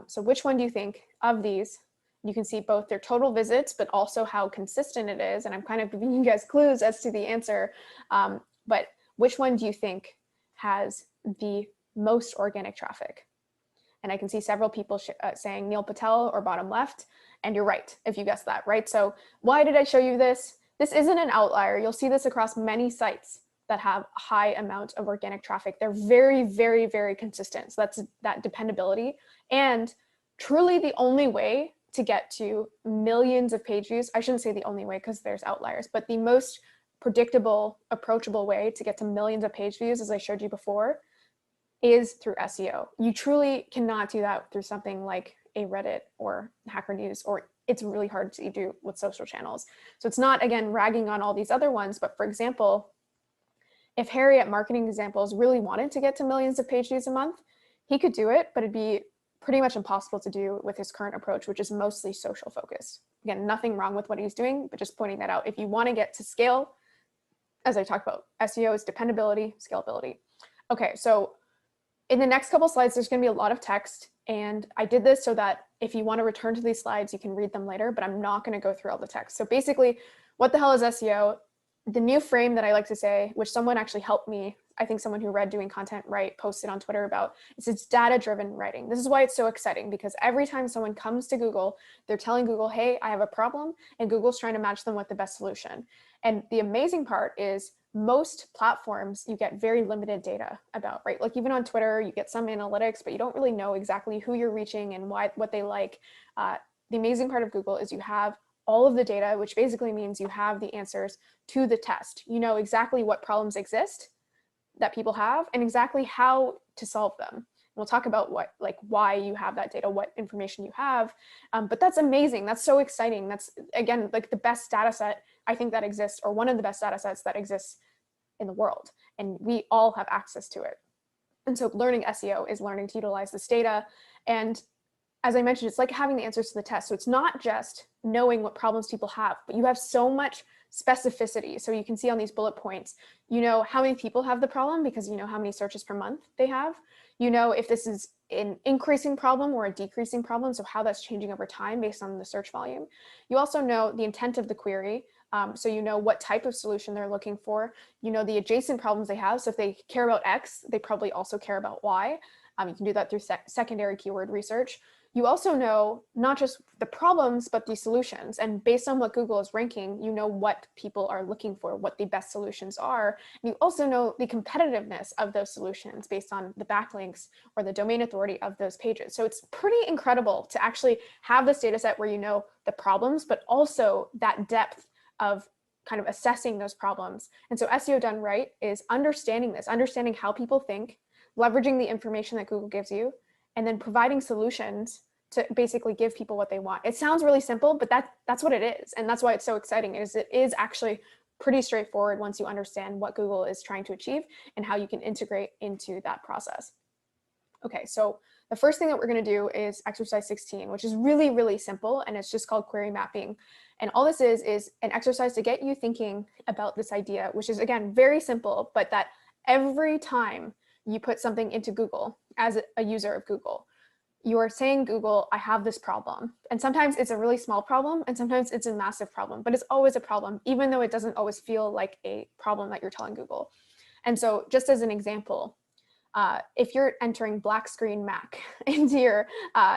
So which one do you think of these? You can see both their total visits, but also how consistent it is. And I'm kind of giving you guys clues as to the answer. But which one do you think has the most organic traffic? And I can see several people saying Neil Patel or bottom left. And you're right, if you guessed that, right? So why did I show you this? This isn't an outlier. You'll see this across many sites that have a high amount of organic traffic. They're very, very, very consistent. So that's that dependability. And truly the only way to get to millions of page views, I shouldn't say the only way because there's outliers, but the most predictable, approachable way to get to millions of page views, as I showed you before, is through SEO. You truly cannot do that through something like a Reddit or Hacker News, or it's really hard to do with social channels. So it's not, again, ragging on all these other ones, but for example, if Harry at Marketing Examples really wanted to get to millions of page views a month, he could do it, but it'd be pretty much impossible to do with his current approach, which is mostly social focused. Again, nothing wrong with what he's doing, but just pointing that out. If you want to get to scale, as I talked about, SEO is dependability, scalability. Okay, so in the next couple slides, there's going to be a lot of text, and I did this so that if you want to return to these slides, you can read them later, but I'm not going to go through all the text. So basically, what the hell is SEO? The new frame that I like to say, which someone actually helped me, I think someone who read Doing Content Right posted on Twitter about, is it's data-driven writing. This is why it's so exciting, because every time someone comes to Google, they're telling Google, hey, I have a problem, and Google's trying to match them with the best solution. And the amazing part is most platforms you get very limited data about, right? Like even on Twitter, you get some analytics, but you don't really know exactly who you're reaching and what they like. The amazing part of Google is you have all of the data, which basically means you have the answers to the test. You know exactly what problems exist that people have and exactly how to solve them. And we'll talk about why you have that data, what information you have. But that's amazing. That's so exciting. That's, again, like the best data set I think that exists, or one of the best data sets that exists in the world. And we all have access to it. And so learning SEO is learning to utilize this data. And as I mentioned, it's like having the answers to the test. So it's not just knowing what problems people have, but you have so much specificity. So you can see on these bullet points, you know how many people have the problem because you know how many searches per month they have. You know if this is an increasing problem or a decreasing problem, so how that's changing over time based on the search volume. You also know the intent of the query. So you know what type of solution they're looking for. You know the adjacent problems they have. So if they care about X, they probably also care about Y. You can do that through secondary keyword research. You also know not just the problems, but the solutions. And based on what Google is ranking, you know what people are looking for, what the best solutions are. And you also know the competitiveness of those solutions based on the backlinks or the domain authority of those pages. So it's pretty incredible to actually have this data set where you know the problems, but also that depth of kind of assessing those problems. And so SEO done right is understanding this, understanding how people think, leveraging the information that Google gives you, and then providing solutions to basically give people what they want. It sounds really simple, but that's what it is. And that's why it's so exciting, is it is actually pretty straightforward once you understand what Google is trying to achieve and how you can integrate into that process. Okay, so the first thing that we're going to do is exercise 16, which is really, really simple, and it's just called query mapping. And all this is an exercise to get you thinking about this idea, which is, again, very simple, but that every time you put something into Google as a user of Google, you are saying, Google, I have this problem. And sometimes it's a really small problem, and sometimes it's a massive problem, but it's always a problem, even though it doesn't always feel like a problem that you're telling Google. And so just as an example, if you're entering black screen Mac into your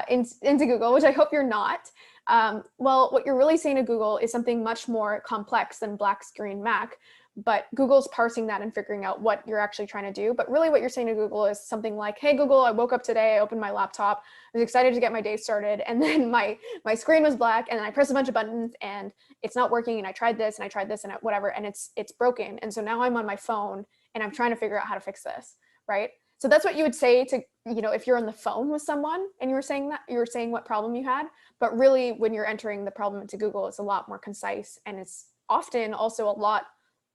into Google, which I hope you're not, well, what you're really saying to Google is something much more complex than black screen Mac, but Google's parsing that and figuring out what you're actually trying to do. But really what you're saying to Google is something like, hey, Google, I woke up today, I opened my laptop, I was excited to get my day started, and then my screen was black, and then I pressed a bunch of buttons, and it's not working, and I tried this, and I tried this, and whatever, and it's broken. And so now I'm on my phone, and I'm trying to figure out how to fix this, right? So that's what you would say to, you know, if you're on the phone with someone and you were saying that, you were saying what problem you had. But really, when you're entering the problem into Google, it's a lot more concise, and it's often also a lot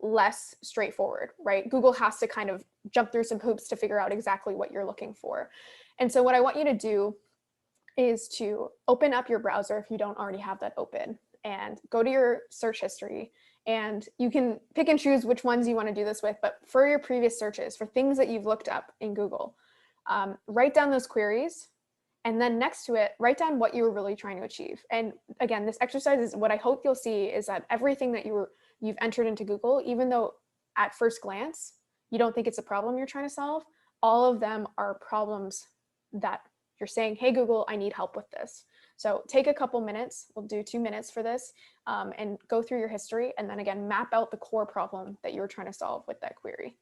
less straightforward, right? Google has to kind of jump through some hoops to figure out exactly what you're looking for. And so what I want you to do is to open up your browser if you don't already have that open, and go to your search history. And you can pick and choose which ones you want to do this with, but for your previous searches, for things that you've looked up in Google, write down those queries, and then next to it, write down what you were really trying to achieve. And again, this exercise is what I hope you'll see is that everything that you've entered into Google, even though at first glance, you don't think it's a problem you're trying to solve, all of them are problems that you're saying, hey, Google, I need help with this. So take a couple minutes, we'll do 2 minutes for this, and go through your history, and then again, map out the core problem that you're trying to solve with that query.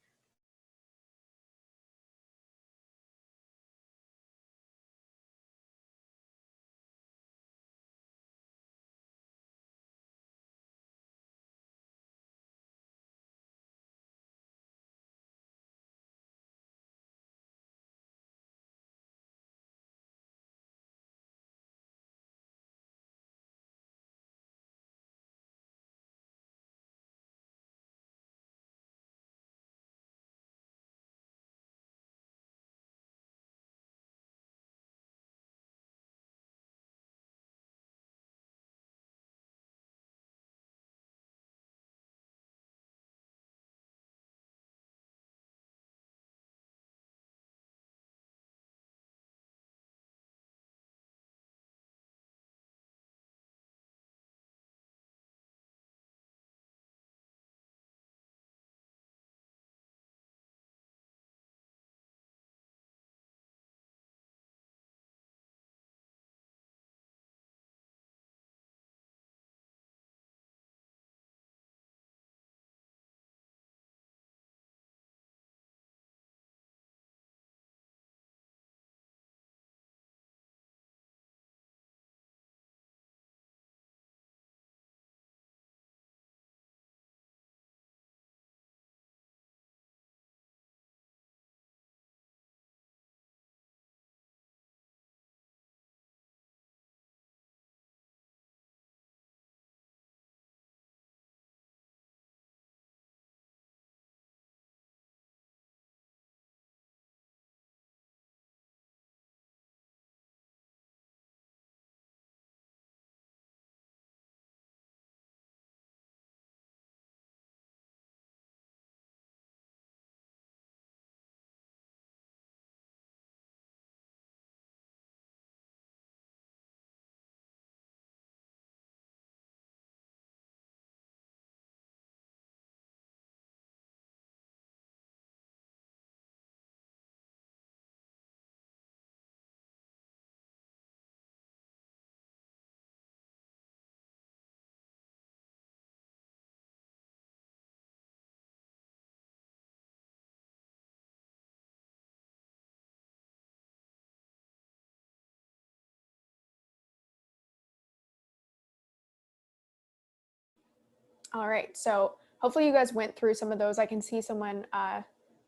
All right, so hopefully you guys went through some of those. I can see someone,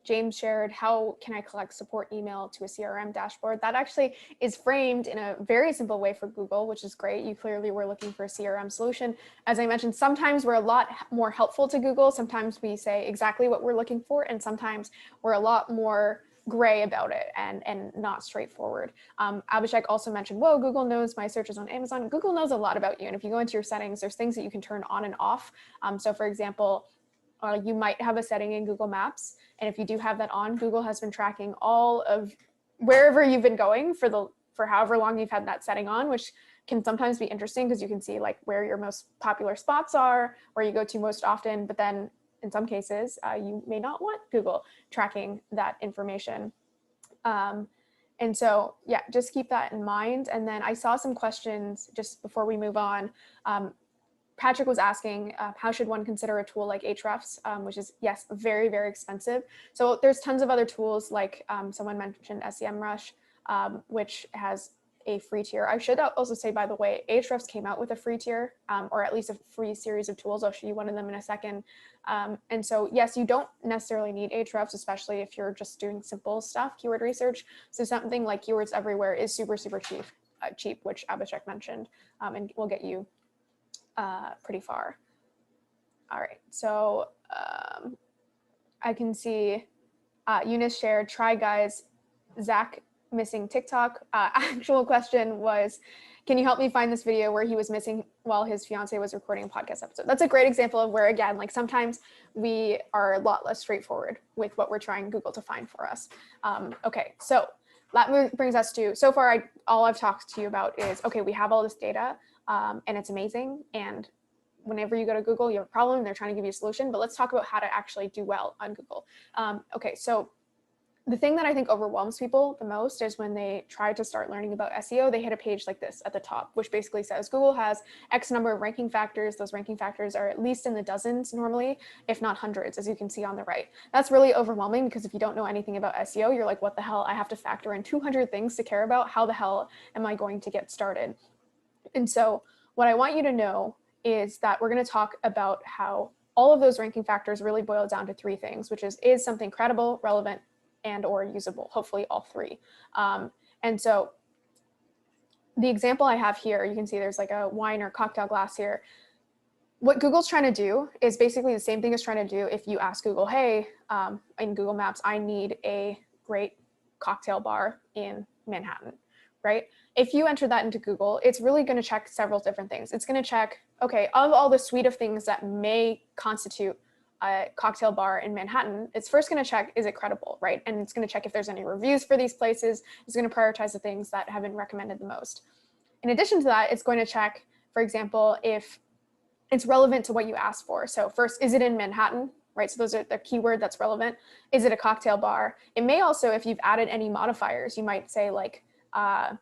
James shared, how can I collect support email to a CRM dashboard? That actually is framed in a very simple way for Google, which is great. You clearly were looking for a CRM solution. As I mentioned, sometimes we're a lot more helpful to Google. Sometimes we say exactly what we're looking for, and sometimes we're a lot more gray about it and not straightforward. Abhishek also mentioned, whoa, Google knows my searches on Amazon. Google knows a lot about you. And if you go into your settings, there's things that you can turn on and off. So for example, you might have a setting in Google Maps. And if you do have that on, Google has been tracking all of wherever you've been going for however long you've had that setting on, which can sometimes be interesting because you can see like where your most popular spots are, where you go to most often, but then in some cases, you may not want Google tracking that information. And so, yeah, just keep that in mind. And then I saw some questions just before we move on. Patrick was asking, how should one consider a tool like Ahrefs, which is, yes, very, very expensive. So there's tons of other tools like someone mentioned SEMrush, which has a free tier. I should also say, by the way, Ahrefs came out with a free tier, or at least a free series of tools. I'll show you one of them in a second. And so, yes, you don't necessarily need Ahrefs, especially if you're just doing simple stuff, keyword research. So something like Keywords Everywhere is super, super cheap, which Abhishek mentioned, and will get you pretty far. All right, so I can see Eunice shared, try guys, Zach missing TikTok. Actual question was, can you help me find this video where he was missing while his fiance was recording a podcast episode? That's a great example of where, again, like sometimes we are a lot less straightforward with what we're trying Google to find for us. Okay, so that brings us to, so far, all I've talked to you about is, okay, we have all this data and it's amazing. And whenever you go to Google, you have a problem, they're trying to give you a solution, but let's talk about how to actually do well on Google. Okay, so the thing that I think overwhelms people the most is when they try to start learning about SEO, they hit a page like this at the top, which basically says Google has X number of ranking factors. Those ranking factors are at least in the dozens normally, if not hundreds, as you can see on the right. That's really overwhelming because if you don't know anything about SEO, you're like, what the hell? I have to factor in 200 things to care about. How the hell am I going to get started? And so what I want you to know is that we're going to talk about how all of those ranking factors really boil down to three things, which is something credible, relevant, and or usable, hopefully all three. And so the example I have here, you can see there's like a wine or cocktail glass here. What Google's trying to do is basically the same thing as trying to do if you ask Google, hey, in Google Maps, I need a great cocktail bar in Manhattan, right? If you enter that into Google, it's really going to check several different things. It's going to check, okay, of all the suite of things that may constitute a cocktail bar in Manhattan, it's first going to check, is it credible, right? And it's going to check if there's any reviews for these places. It's going to prioritize the things that have been recommended the most. In addition to that, it's going to check, for example, if it's relevant to what you asked for. So first, is it in Manhattan, right? So those are the keyword that's relevant. Is it a cocktail bar? It may also, if you've added any modifiers, you might say like a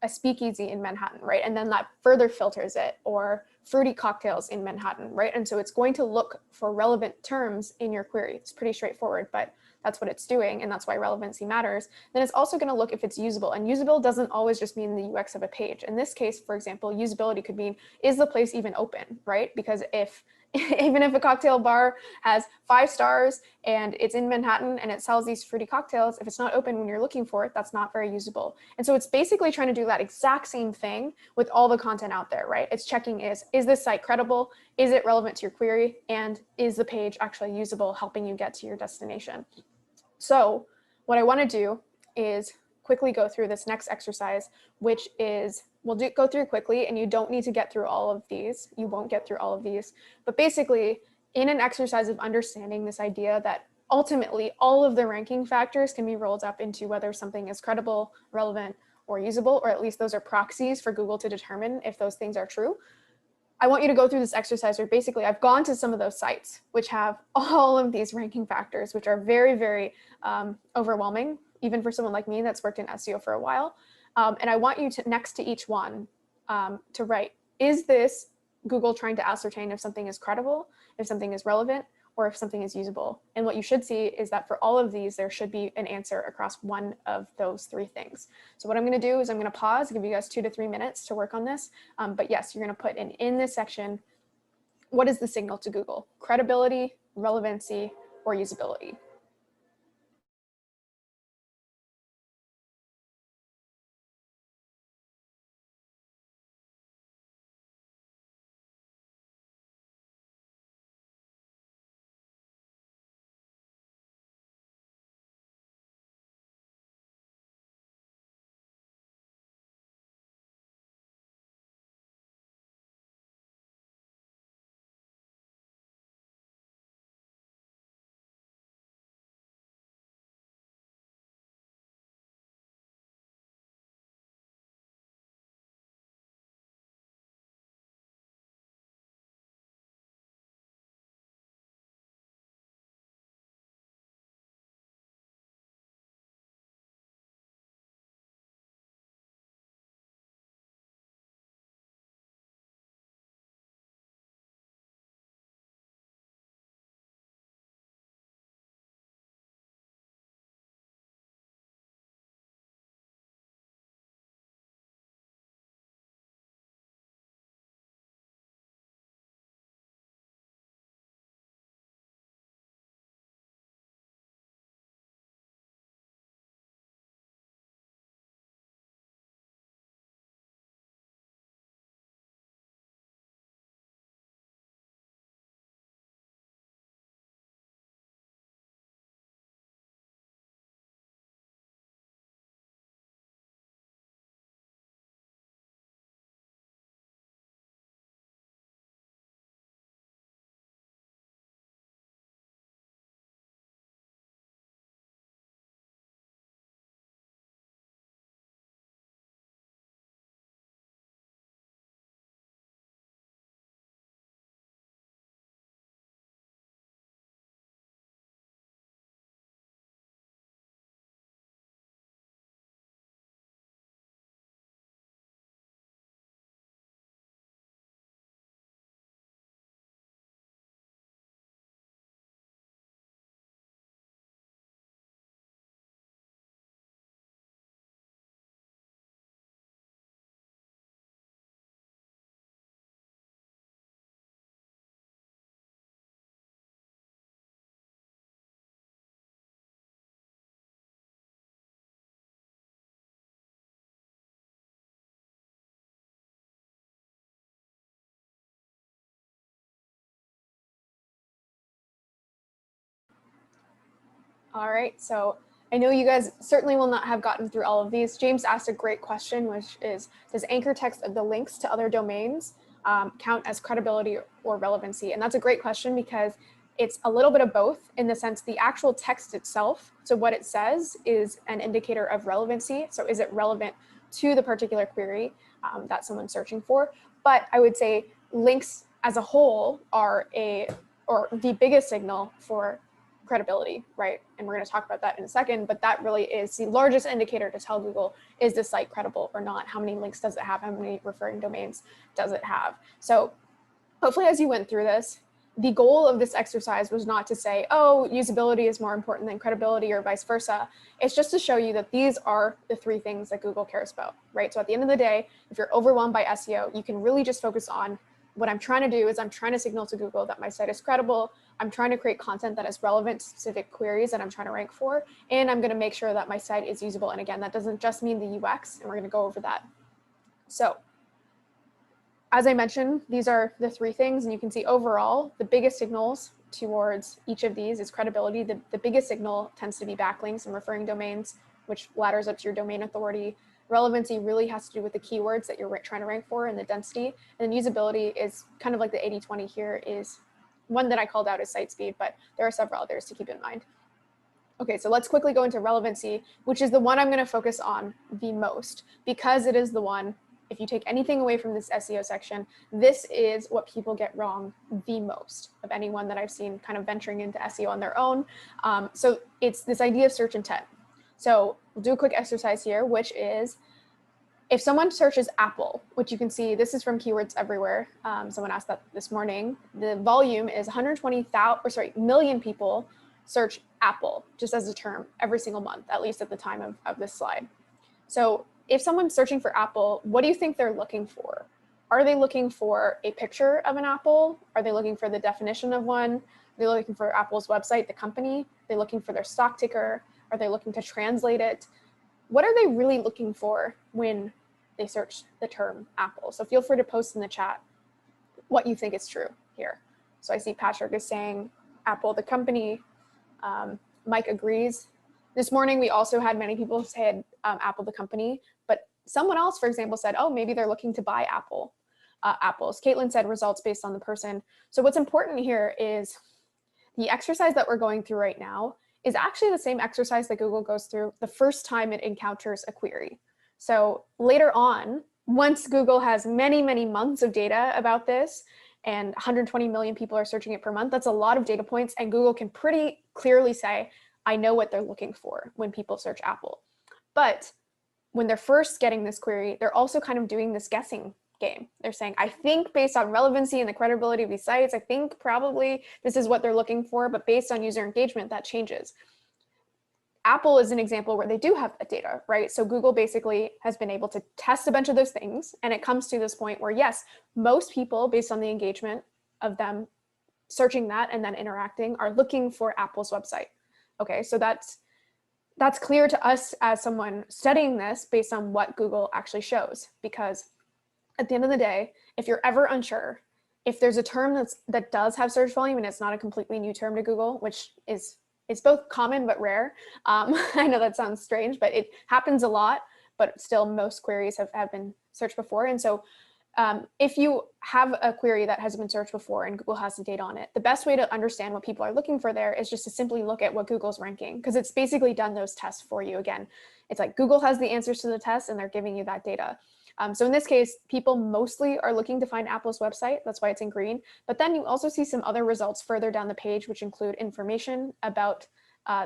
speakeasy in Manhattan, right? And then that further filters it, or fruity cocktails in Manhattan, right? And so it's going to look for relevant terms in your query. It's pretty straightforward, but that's what it's doing, and that's why relevancy matters. Then it's also going to look if it's usable, and usable doesn't always just mean the UX of a page. In this case, for example, usability could mean, is the place even open, right? Because if even if a cocktail bar has 5 stars and it's in Manhattan and it sells these fruity cocktails, if it's not open when you're looking for it, that's not very usable. And so it's basically trying to do that exact same thing with all the content out there, right? It's checking is this site credible? Is it relevant to your query? And is the page actually usable, helping you get to your destination? So what I want to do is quickly go through this next exercise, which is, we'll go through quickly, and you don't need to get through all of these. You won't get through all of these. But basically, in an exercise of understanding this idea that ultimately all of the ranking factors can be rolled up into whether something is credible, relevant, or usable, or at least those are proxies for Google to determine if those things are true. I want you to go through this exercise where basically I've gone to some of those sites which have all of these ranking factors, which are very, very overwhelming, even for someone like me that's worked in SEO for a while. And I want you to, next to each one, to write, is this Google trying to ascertain if something is credible, if something is relevant, or if something is usable? And what you should see is that for all of these, there should be an answer across one of those 3 things. So what I'm going to do is I'm going to pause, give you guys 2 to 3 minutes to work on this. But yes, you're going to put in this section what is the signal to Google? Credibility, relevancy, or usability? All right, so I know you guys certainly will not have gotten through all of these. James asked a great question, which is, does anchor text of the links to other domains count as credibility or relevancy? And that's a great question because it's a little bit of both in the sense the actual text itself, so what it says is an indicator of relevancy. So is it relevant to the particular query that someone's searching for? But I would say links as a whole are the biggest signal for credibility, right? And we're going to talk about that in a second, but that really is the largest indicator to tell Google, is this site credible or not? How many links does it have? How many referring domains does it have? So hopefully as you went through this, the goal of this exercise was not to say, oh, usability is more important than credibility or vice versa. It's just to show you that these are the three things that Google cares about, right? So at the end of the day, if you're overwhelmed by SEO, you can really just focus on what I'm trying to do is I'm trying to signal to Google that my site is credible. I'm trying to create content that is relevant to specific queries that I'm trying to rank for. And I'm going to make sure that my site is usable. And again, that doesn't just mean the UX, and we're going to go over that. So as I mentioned, these are the three things. And you can see overall, the biggest signals towards each of these is credibility. The biggest signal tends to be backlinks and referring domains, which ladders up to your domain authority. Relevancy really has to do with the keywords that you're trying to rank for and the density. And then usability is kind of like the 80-20 here, is one that I called out as site speed, but there are several others to keep in mind. Okay, so let's quickly go into relevancy, which is the one I'm going to focus on the most, because it is the one, if you take anything away from this SEO section, this is what people get wrong the most of anyone that I've seen kind of venturing into SEO on their own. So it's this idea of search intent. So we'll do a quick exercise here, which is if someone searches Apple, which you can see, this is from Keywords Everywhere. Someone asked that this morning. The volume is 120 million people search Apple just as a term every single month, at least at the time of this slide. So if someone's searching for Apple, what do you think they're looking for? are they looking for a picture of an apple? Are they looking for the definition of one? Are they looking for Apple's website, the company? Are they looking for their stock ticker? Are they looking to translate it? What are they really looking for when they search the term Apple? So feel free to post in the chat what you think is true here. So I see Patrick is saying Apple, the company. Mike agrees. This morning, we also had many people say Apple, the company, but someone else, for example, said, oh, maybe they're looking to buy apples. Caitlin said results based on the person. So what's important here is the exercise that we're going through right now is actually the same exercise that Google goes through the first time it encounters a query. So later on, once Google has many, many months of data about this, and 120 million people are searching it per month, that's a lot of data points, and Google can pretty clearly say, I know what they're looking for when people search Apple. But when they're first getting this query, they're also kind of doing this guessing game. They're saying, I think based on relevancy and the credibility of these sites, I think probably this is what they're looking for, but based on user engagement, that changes. Apple is an example where they do have that data, right? So Google basically has been able to test a bunch of those things, and it comes to this point where, yes, most people, based on the engagement of them searching that and then interacting, are looking for Apple's website. Okay, so that's clear to us as someone studying this based on what Google actually shows, because at the end of the day, if you're ever unsure, if there's a term that does have search volume and it's not a completely new term to Google, which is it's both common but rare. I know that sounds strange, but it happens a lot, but still most queries have been searched before. And so if you have a query that has been searched before and Google has the data on it, the best way to understand what people are looking for there is just to simply look at what Google's ranking, because it's basically done those tests for you. Again, it's like Google has the answers to the test and they're giving you that data. So in this case, people mostly are looking to find Apple's website. That's why it's in green. But then you also see some other results further down the page, which include information about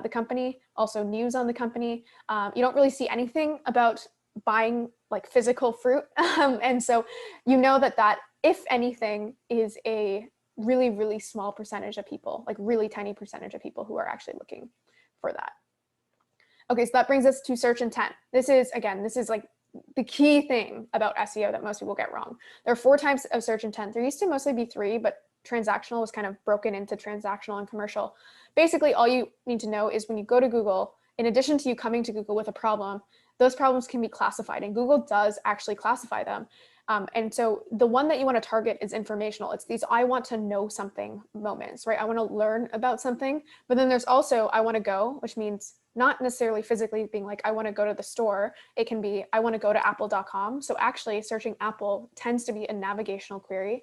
the company, also news on the company. You don't really see anything about buying like physical fruit. And so you know that if anything, is a really, really small percentage of people, like really tiny percentage of people who are actually looking for that. Okay, so that brings us to search intent. This is like the key thing about SEO that most people get wrong. There are 4 types of search intent. There used to mostly be 3, but transactional was kind of broken into transactional and commercial. Basically, all you need to know is when you go to Google, in addition to you coming to Google with a problem, those problems can be classified, and Google does actually classify them. And so the one that you want to target is informational. It's these I want to know something moments, right? I want to learn about something, but then there's also I want to go, which means not necessarily physically being like, I want to go to the store. It can be, I want to go to apple.com. So actually searching Apple tends to be a navigational query.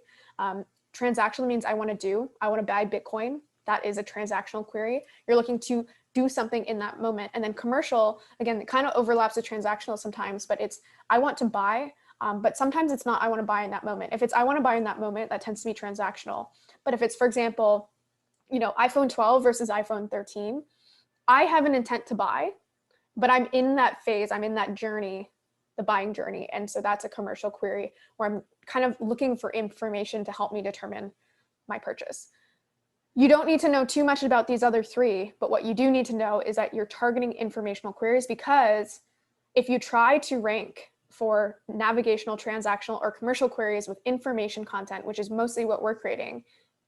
Transactional means I want to buy Bitcoin. That is a transactional query. You're looking to do something in that moment. And then commercial, again, it kind of overlaps with transactional sometimes, but it's, I want to buy, but sometimes it's not, I want to buy in that moment. If it's, I want to buy in that moment, that tends to be transactional. But if it's, for example, iPhone 12 versus iPhone 13, I have an intent to buy, but I'm in that phase, I'm in that journey, the buying journey. And so that's a commercial query where I'm kind of looking for information to help me determine my purchase. You don't need to know too much about these other 3, but what you do need to know is that you're targeting informational queries, because if you try to rank for navigational, transactional, or commercial queries with information content, which is mostly what we're creating,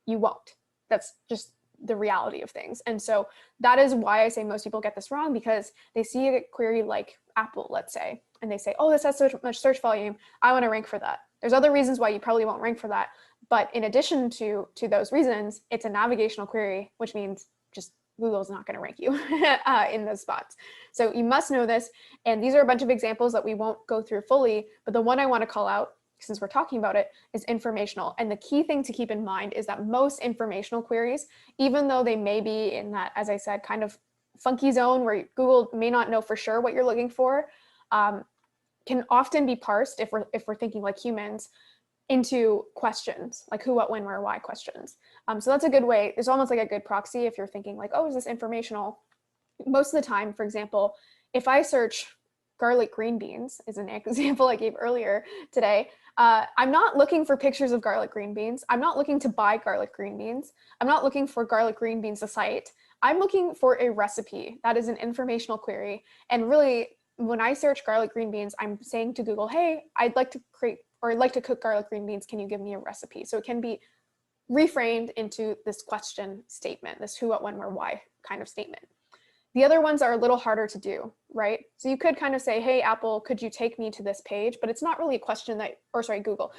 you won't. That's just the reality of things. And so that is why I say most people get this wrong, because they see a query like Apple, let's say, and they say, oh, this has so much search volume, I want to rank for that. There's other reasons why you probably won't rank for that. But in addition to those reasons, it's a navigational query, which means just Google's not going to rank you in those spots. So you must know this. And these are a bunch of examples that we won't go through fully. But the one I want to call out, since we're talking about it, is informational. And the key thing to keep in mind is that most informational queries, even though they may be in that, as I said, kind of funky zone where Google may not know for sure what you're looking for, can often be parsed, if we're thinking like humans, into questions, like who, what, when, where, why questions. So that's a good way. It's almost like a good proxy if you're thinking like, oh, is this informational? Most of the time, for example, if I search garlic green beans, is an example I gave earlier today, I'm not looking for pictures of garlic green beans. I'm not looking to buy garlic green beans. I'm not looking for garlic green beans, the site. I'm looking for a recipe. That is an informational query. And really, when I search garlic green beans, I'm saying to Google, hey, I'd like to create or I'd like to cook garlic green beans. Can you give me a recipe? So it can be reframed into this question statement, this who, what, when, where, why kind of statement. The other ones are a little harder to do, right? So you could kind of say, hey, Apple, could you take me to this page? But it's not really a question that, or sorry, Google.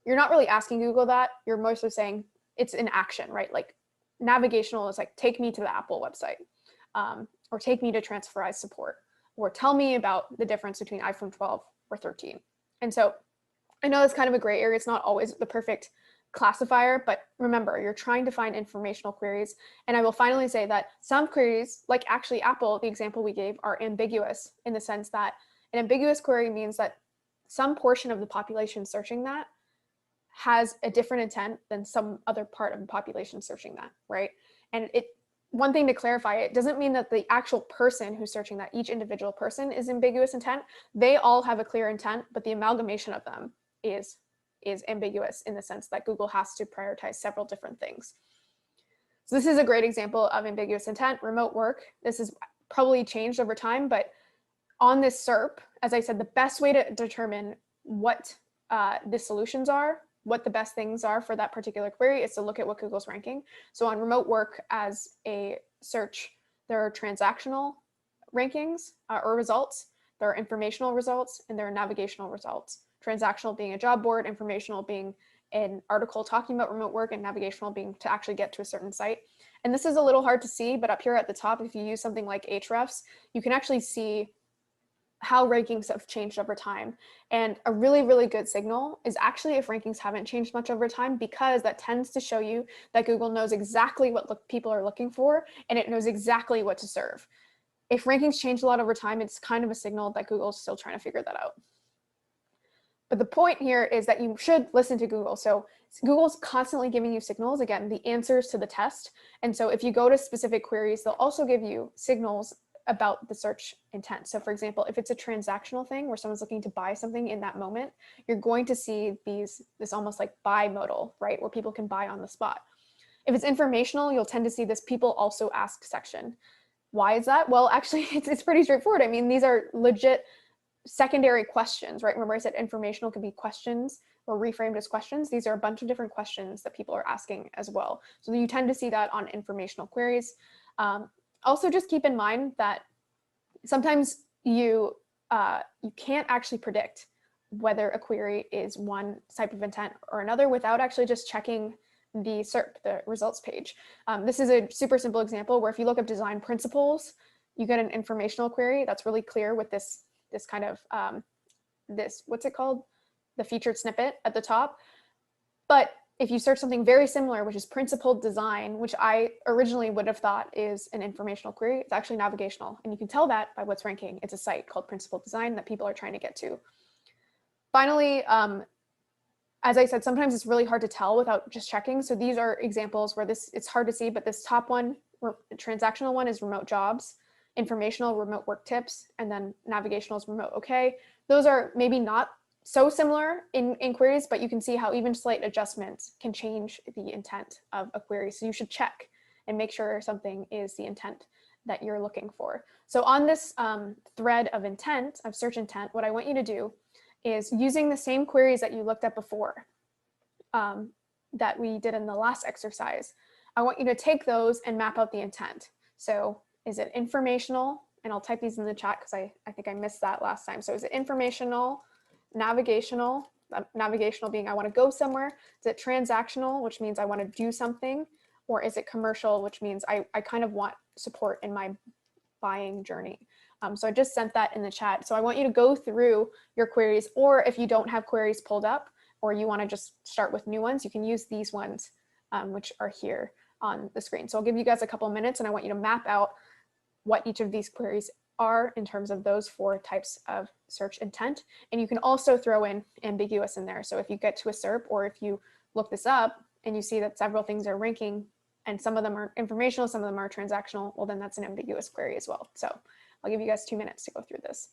You're not really asking Google that. You're mostly saying it's an action, right? Like navigational is like, take me to the Apple website, or take me to Transferize support, or tell me about the difference between iPhone 12 or 13. And so I know it's kind of a gray area. It's not always the perfect classifier, but remember, you're trying to find informational queries. And I will finally say that some queries, like actually Apple, the example we gave, are ambiguous in the sense that an ambiguous query means that some portion of the population searching that has a different intent than some other part of the population searching that, right? And one thing to clarify, it doesn't mean that the actual person who's searching that, each individual person is ambiguous intent. They all have a clear intent, but the amalgamation of them is ambiguous in the sense that Google has to prioritize several different things. So this is a great example of ambiguous intent, remote work. This has probably changed over time, but on this SERP, as I said, the best way to determine what the solutions are, what the best things are for that particular query is to look at what Google's ranking. So on remote work as a search, there are transactional rankings or results, there are informational results, and there are navigational results. Transactional being a job board, informational being an article talking about remote work, and navigational being to actually get to a certain site. And this is a little hard to see, but up here at the top, if you use something like Ahrefs, you can actually see how rankings have changed over time. And a really, really good signal is actually if rankings haven't changed much over time, because that tends to show you that Google knows exactly what people are looking for, and it knows exactly what to serve. If rankings change a lot over time, it's kind of a signal that Google's still trying to figure that out. But the point here is that you should listen to Google. So Google's constantly giving you signals, again, the answers to the test. And so if you go to specific queries, they'll also give you signals about the search intent. So for example, if it's a transactional thing where someone's looking to buy something in that moment, you're going to see this almost like buy modal, right? Where people can buy on the spot. If it's informational, you'll tend to see this people also ask section. Why is that? Well, actually, it's pretty straightforward. I mean, these are legit secondary questions, right? Remember I said informational could be questions or reframed as questions. These are a bunch of different questions that people are asking as well. So you tend to see that on informational queries. Also, just keep in mind that sometimes you can't actually predict whether a query is one type of intent or another without actually just checking the SERP, the results page. This is a super simple example where if you look up design principles, you get an informational query that's really clear with this kind of, what's it called? The featured snippet at the top. But if you search something very similar, which is principled design, which I originally would have thought is an informational query, it's actually navigational. And you can tell that by what's ranking. It's a site called Principled Design that people are trying to get to. Finally, as I said, sometimes it's really hard to tell without just checking. So these are examples where it's hard to see, but this top one, transactional one, is remote jobs, informational, remote work tips, and then navigational is remote okay. Those are maybe not so similar in queries, but you can see how even slight adjustments can change the intent of a query. So you should check and make sure something is the intent that you're looking for. So on this thread of intent, of search intent, what I want you to do is, using the same queries that you looked at before, that we did in the last exercise, I want you to take those and map out the intent. So is it informational? And I'll type these in the chat because I think I missed that last time. So is it informational, navigational, navigational being I want to go somewhere? Is it transactional, which means I want to do something? Or is it commercial, which means I kind of want support in my buying journey? So I just sent that in the chat. So I want you to go through your queries, or if you don't have queries pulled up, or you want to just start with new ones, you can use these ones, which are here on the screen. So I'll give you guys a couple minutes, and I want you to map out what each of these queries are in terms of those 4 types of search intent. And you can also throw in ambiguous in there. So if you get to a SERP, or if you look this up and you see that several things are ranking and some of them are informational, some of them are transactional, well, then that's an ambiguous query as well. So I'll give you guys 2 minutes to go through this.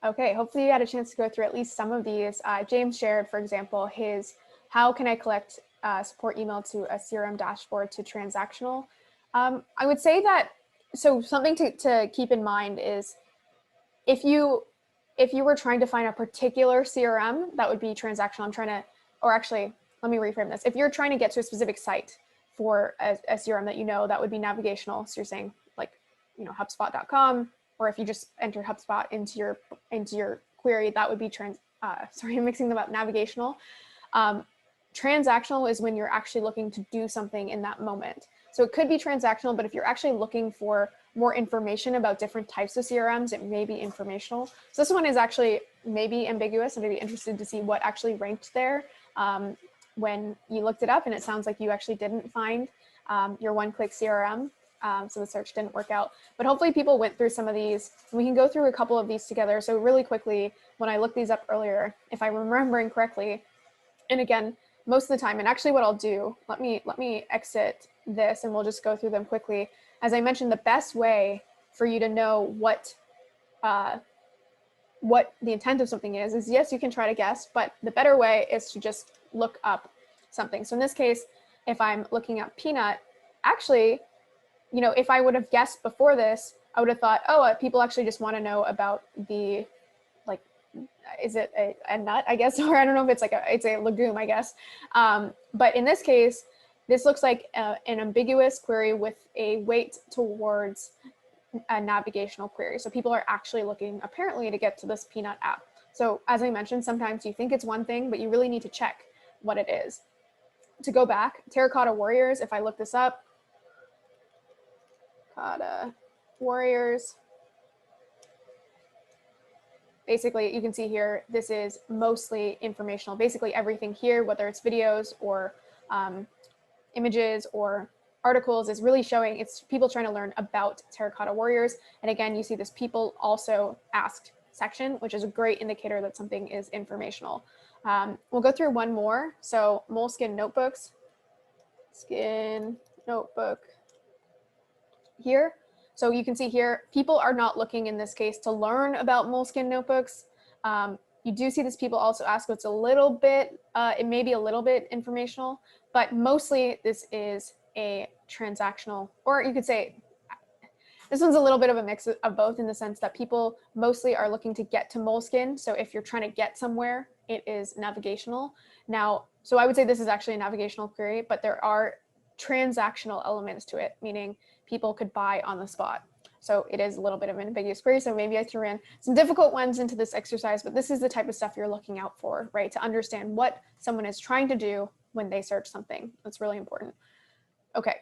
Okay, hopefully you had a chance to go through at least some of these. James shared, for example, his how can I collect support email to a CRM dashboard to transactional. I would say that, so something to keep in mind is if you were trying to find a particular CRM, that would be transactional. I'm trying to, or actually, let me reframe this. If you're trying to get to a specific site for a CRM that you know, that would be navigational. So you're saying like, HubSpot.com, or if you just enter HubSpot into your query, that would be sorry, I'm mixing them up, navigational. Transactional is when you're actually looking to do something in that moment. So it could be transactional, but if you're actually looking for more information about different types of CRMs, it may be informational. So this one is actually maybe ambiguous. I'm maybe interested to see what actually ranked there when you looked it up, and it sounds like you actually didn't find your one-click CRM. So the search didn't work out, but hopefully people went through some of these. We can go through a couple of these together. So really quickly, when I looked these up earlier, if I'm remembering correctly, and again, most of the time, and actually what I'll do, let me exit this and we'll just go through them quickly. As I mentioned, the best way for you to know what the intent of something is yes, you can try to guess, but the better way is to just look up something. So in this case, if I'm looking up peanut, actually, if I would have guessed before this, I would have thought, oh, people actually just want to know about the, like, is it a nut, I guess, or I don't know if it's a legume, I guess. But in this case, this looks like an ambiguous query with a weight towards a navigational query. So people are actually looking apparently to get to this peanut app. So as I mentioned, sometimes you think it's one thing, but you really need to check what it is. To go back, Terracotta Warriors, if I look this up, Terracotta Warriors, basically, you can see here, this is mostly informational. Basically everything here, whether it's videos or images or articles, is really showing it's people trying to learn about Terracotta Warriors. And again, you see this people also asked section, which is a great indicator that something is informational. We'll go through one more. So Moleskin notebooks, skin notebook here. So you can see here, people are not looking in this case to learn about Moleskin notebooks. You do see this people also ask what's a little bit, it may be a little bit informational, but mostly this is a transactional, or you could say, this one's a little bit of a mix of both in the sense that people mostly are looking to get to Moleskin. So if you're trying to get somewhere, it is navigational. Now, so I would say this is actually a navigational query, but there are transactional elements to it, meaning people could buy on the spot. So it is a little bit of an ambiguous query. So maybe I threw in some difficult ones into this exercise, but this is the type of stuff you're looking out for, right? To understand what someone is trying to do when they search something. That's really important. Okay,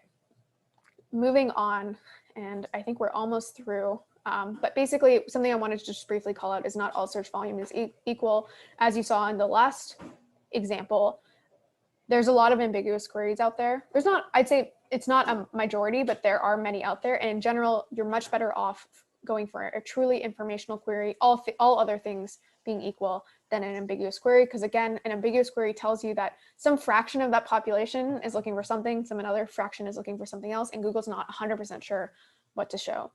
moving on, and I think we're almost through. But basically, something I wanted to just briefly call out is not all search volume is equal. As you saw in the last example, there's a lot of ambiguous queries out there. There's not, I'd say it's not a majority, but there are many out there. And in general, you're much better off going for a truly informational query, all other things being equal, than an ambiguous query. Because again, an ambiguous query tells you that some fraction of that population is looking for something, some another fraction is looking for something else, and Google's not 100% sure what to show.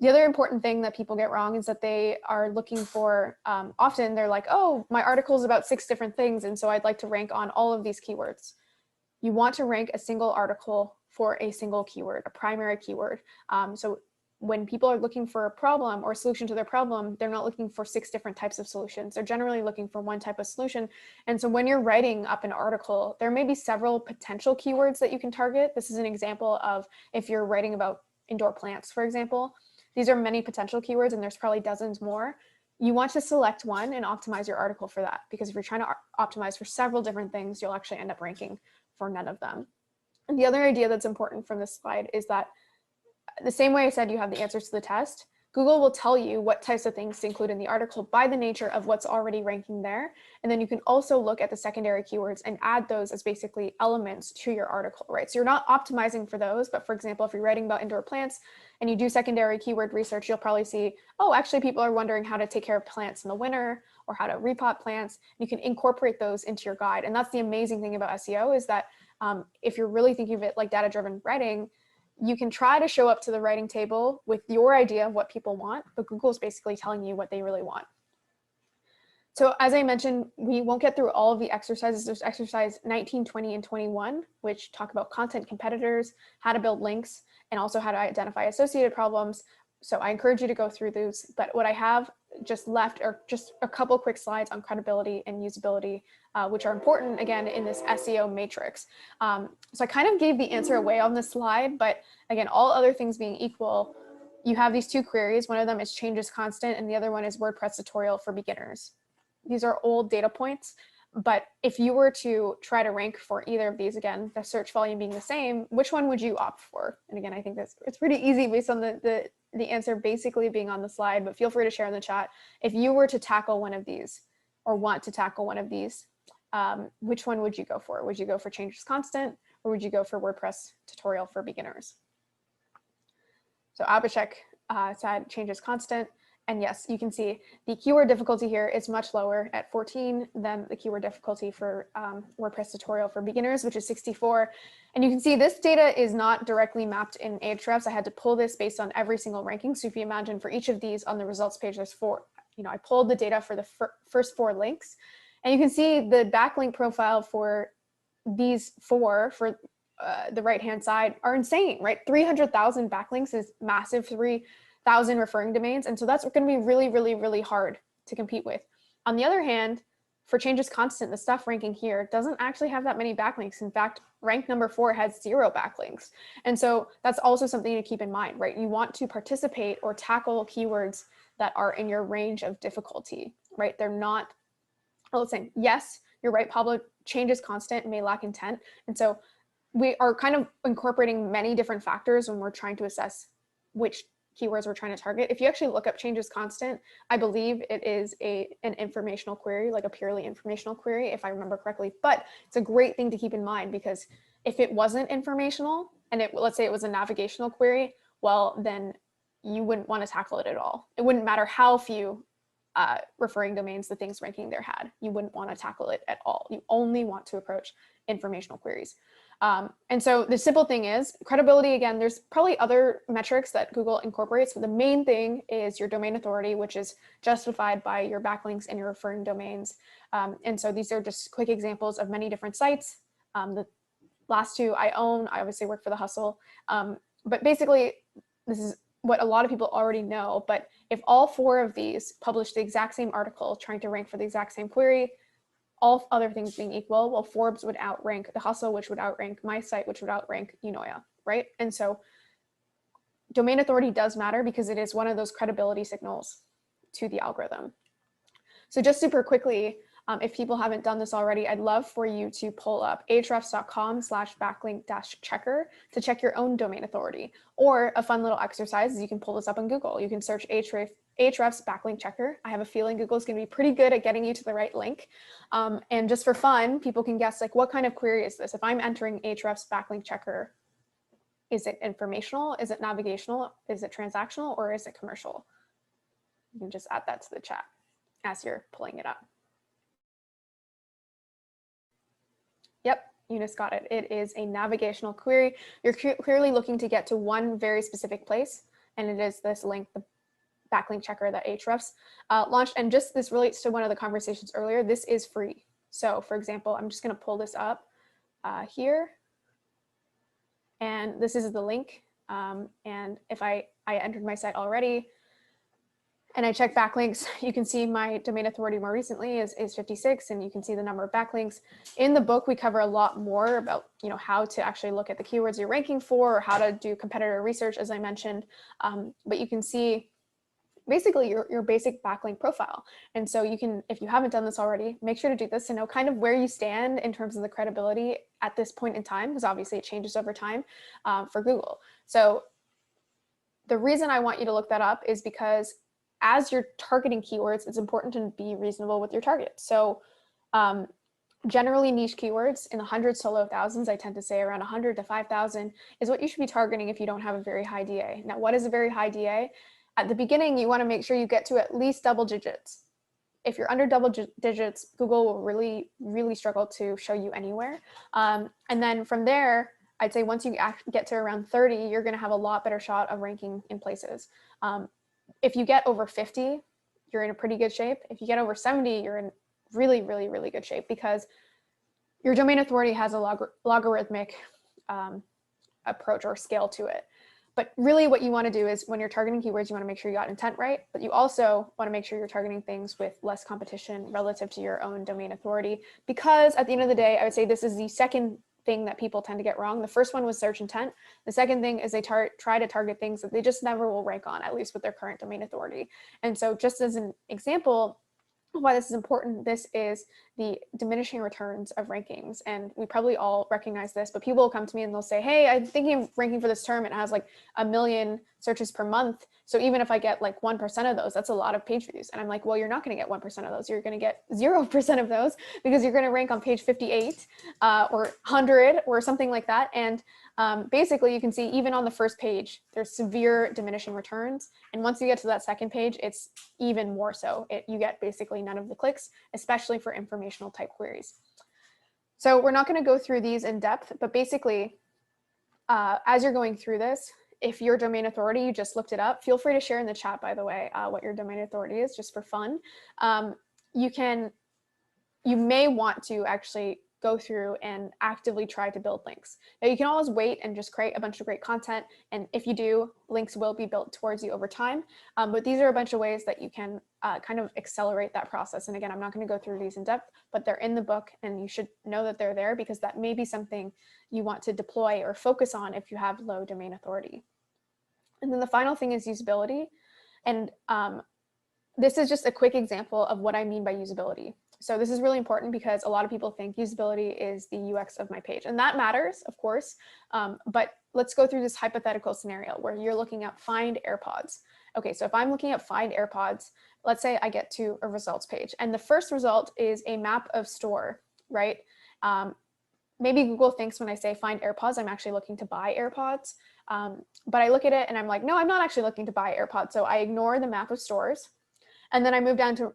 The other important thing that people get wrong is that they are looking for, often they're like, oh, my article is about 6 different things, and so I'd like to rank on all of these keywords. You want to rank a single article for a single keyword, a primary keyword. So when people are looking for a problem or a solution to their problem, they're not looking for 6 different types of solutions. They're generally looking for one type of solution. And so when you're writing up an article, there may be several potential keywords that you can target. This is an example of if you're writing about indoor plants, for example. These are many potential keywords, and there's probably dozens more. You want to select one and optimize your article for that, because if you're trying to optimize for several different things, you'll actually end up ranking for none of them. And the other idea that's important from this slide is that the same way I said you have the answers to the test, Google will tell you what types of things to include in the article by the nature of what's already ranking there. And then you can also look at the secondary keywords and add those as basically elements to your article, right? So you're not optimizing for those, but for example, if you're writing about indoor plants and you do secondary keyword research, you'll probably see, oh, actually people are wondering how to take care of plants in the winter or how to repot plants. You can incorporate those into your guide. And that's the amazing thing about SEO is that if you're really thinking of it like data-driven writing, you can try to show up to the writing table with your idea of what people want, but Google's basically telling you what they really want. So as I mentioned, we won't get through all of the exercises. There's exercise 19, 20, and 21, which talk about content competitors, how to build links, and also how to identify associated problems. So I encourage you to go through those. But what I have just left are just a couple quick slides on credibility and usability, which are important, again, in this SEO matrix. So I kind of gave the answer away on this slide, but again, all other things being equal, you have these two queries. One of them is changes constant, and the other one is WordPress tutorial for beginners. These are old data points, but if you were to try to rank for either of these, again, the search volume being the same, which one would you opt for? And again, I think it's pretty easy based on the answer basically being on the slide, but feel free to share in the chat. If you were to tackle one of these or want to tackle one of these, which one would you go for? Would you go for changes constant, or would you go for WordPress tutorial for beginners? So Abhishek said changes constant. And yes, you can see the keyword difficulty here is much lower at 14 than the keyword difficulty for WordPress tutorial for beginners, which is 64. And you can see this data is not directly mapped in Ahrefs. I had to pull this based on every single ranking. So if you imagine for each of these on the results page, there's 4. I pulled the data for the first 4 links. And you can see the backlink profile for these 4 for the right-hand side are insane, right? 300,000 backlinks is massive. 3,000 referring domains. And so that's going to be really, really, really hard to compete with. On the other hand, for changes constant, the stuff ranking here doesn't actually have that many backlinks. In fact, rank number 4 has 0 backlinks. And so that's also something to keep in mind, right? You want to participate or tackle keywords that are in your range of difficulty, right? They're not, let's say, yes, you're right, Pablo, changes constant may lack intent. And so we are kind of incorporating many different factors when we're trying to assess which keywords we're trying to target. If you actually look up changes constant, I believe it is an informational query, like a purely informational query, if I remember correctly. But it's a great thing to keep in mind, because if it wasn't informational and let's say it was a navigational query, well, then you wouldn't want to tackle it at all. It wouldn't matter how few referring domains the things ranking there had. You wouldn't want to tackle it at all. You only want to approach informational queries. And so the simple thing is credibility. Again, there's probably other metrics that Google incorporates, but the main thing is your domain authority, which is justified by your backlinks and your referring domains. And so these are just quick examples of many different sites. The last 2 I own. I obviously work for The Hustle. But basically, this is what a lot of people already know. But if all 4 of these publish the exact same article trying to rank for the exact same query, all other things being equal, well, Forbes would outrank The Hustle, which would outrank my site, which would outrank Eunoia, right? And so domain authority does matter because it is one of those credibility signals to the algorithm. So just super quickly, if people haven't done this already, I'd love for you to pull up ahrefs.com/backlink-checker to check your own domain authority. Or a fun little exercise is you can pull this up on Google. You can search Ahrefs backlink checker. I have a feeling Google's going to be pretty good at getting you to the right link. And just for fun, people can guess, like, what kind of query is this? If I'm entering Ahrefs backlink checker, is it informational? Is it navigational? Is it transactional? Or is it commercial? You can just add that to the chat as you're pulling it up. Yep, Eunice got it. It is a navigational query. You're clearly looking to get to one very specific place, and it is this link, the backlink checker that Ahrefs launched. And just this relates to one of the conversations earlier. This is free. So for example, I'm just going to pull this up here. And this is the link. And if I entered my site already and I check backlinks, you can see my domain authority more recently is 56, and you can see the number of backlinks. In the book, we cover a lot more about how to actually look at the keywords you're ranking for, or how to do competitor research, as I mentioned. But you can see basically your basic backlink profile. And so you can, if you haven't done this already, make sure to do this to know kind of where you stand in terms of the credibility at this point in time, because obviously it changes over time for Google. So the reason I want you to look that up is because as you're targeting keywords, it's important to be reasonable with your target. So generally niche keywords in the hundreds to low thousands, I tend to say around 100 to 5,000 is what you should be targeting if you don't have a very high DA. Now, what is a very high DA? At the beginning, you want to make sure you get to at least double digits. If you're under double digits, Google will really, really struggle to show you anywhere. And then from there, I'd say once you get to around 30, you're going to have a lot better shot of ranking in places. If you get over 50, you're in a pretty good shape. If you get over 70, you're in really, really, really good shape, because your domain authority has a logarithmic approach or scale to it. But really what you want to do is, when you're targeting keywords, you want to make sure you got intent right, but you also want to make sure you're targeting things with less competition relative to your own domain authority, because at the end of the day, I would say this is the second thing that people tend to get wrong. The first one was search intent. The second thing is they try to target things that they just never will rank on, at least with their current domain authority. And so just as an example, why this is important, this is the diminishing returns of rankings. And we probably all recognize this, but people will come to me and they'll say, hey, I'm thinking of ranking for this term. It has like 1 million searches per month. So even if I get like 1% of those, that's a lot of page views. And I'm like, well, you're not going to get 1% of those. You're going to get 0% of those, because you're going to rank on page 58 or 100 or something like that. And basically, you can see even on the first page, there's severe diminishing returns. And once you get to that second page, it's even more so. You get basically none of the clicks, especially for informational type queries. So we're not going to go through these in depth, but basically, as you're going through this, if your domain authority, you just looked it up, feel free to share in the chat, by the way, what your domain authority is, just for fun. You may want to actually go through and actively try to build links. Now you can always wait and just create a bunch of great content. And if you do, links will be built towards you over time. But these are a bunch of ways that you can kind of accelerate that process. And again, I'm not going to go through these in depth, but they're in the book and you should know that they're there, because that may be something you want to deploy or focus on if you have low domain authority. And then the final thing is usability. And this is just a quick example of what I mean by usability. So this is really important, because a lot of people think usability is the UX of my page, and that matters, of course. But let's go through this hypothetical scenario where you're looking at find AirPods. Okay, so if I'm looking at find AirPods, let's say I get to a results page, and the first result is a map of store, right? Maybe Google thinks when I say find AirPods, I'm actually looking to buy AirPods. But I look at it and I'm like, no, I'm not actually looking to buy AirPods. So I ignore the map of stores. And then I move down to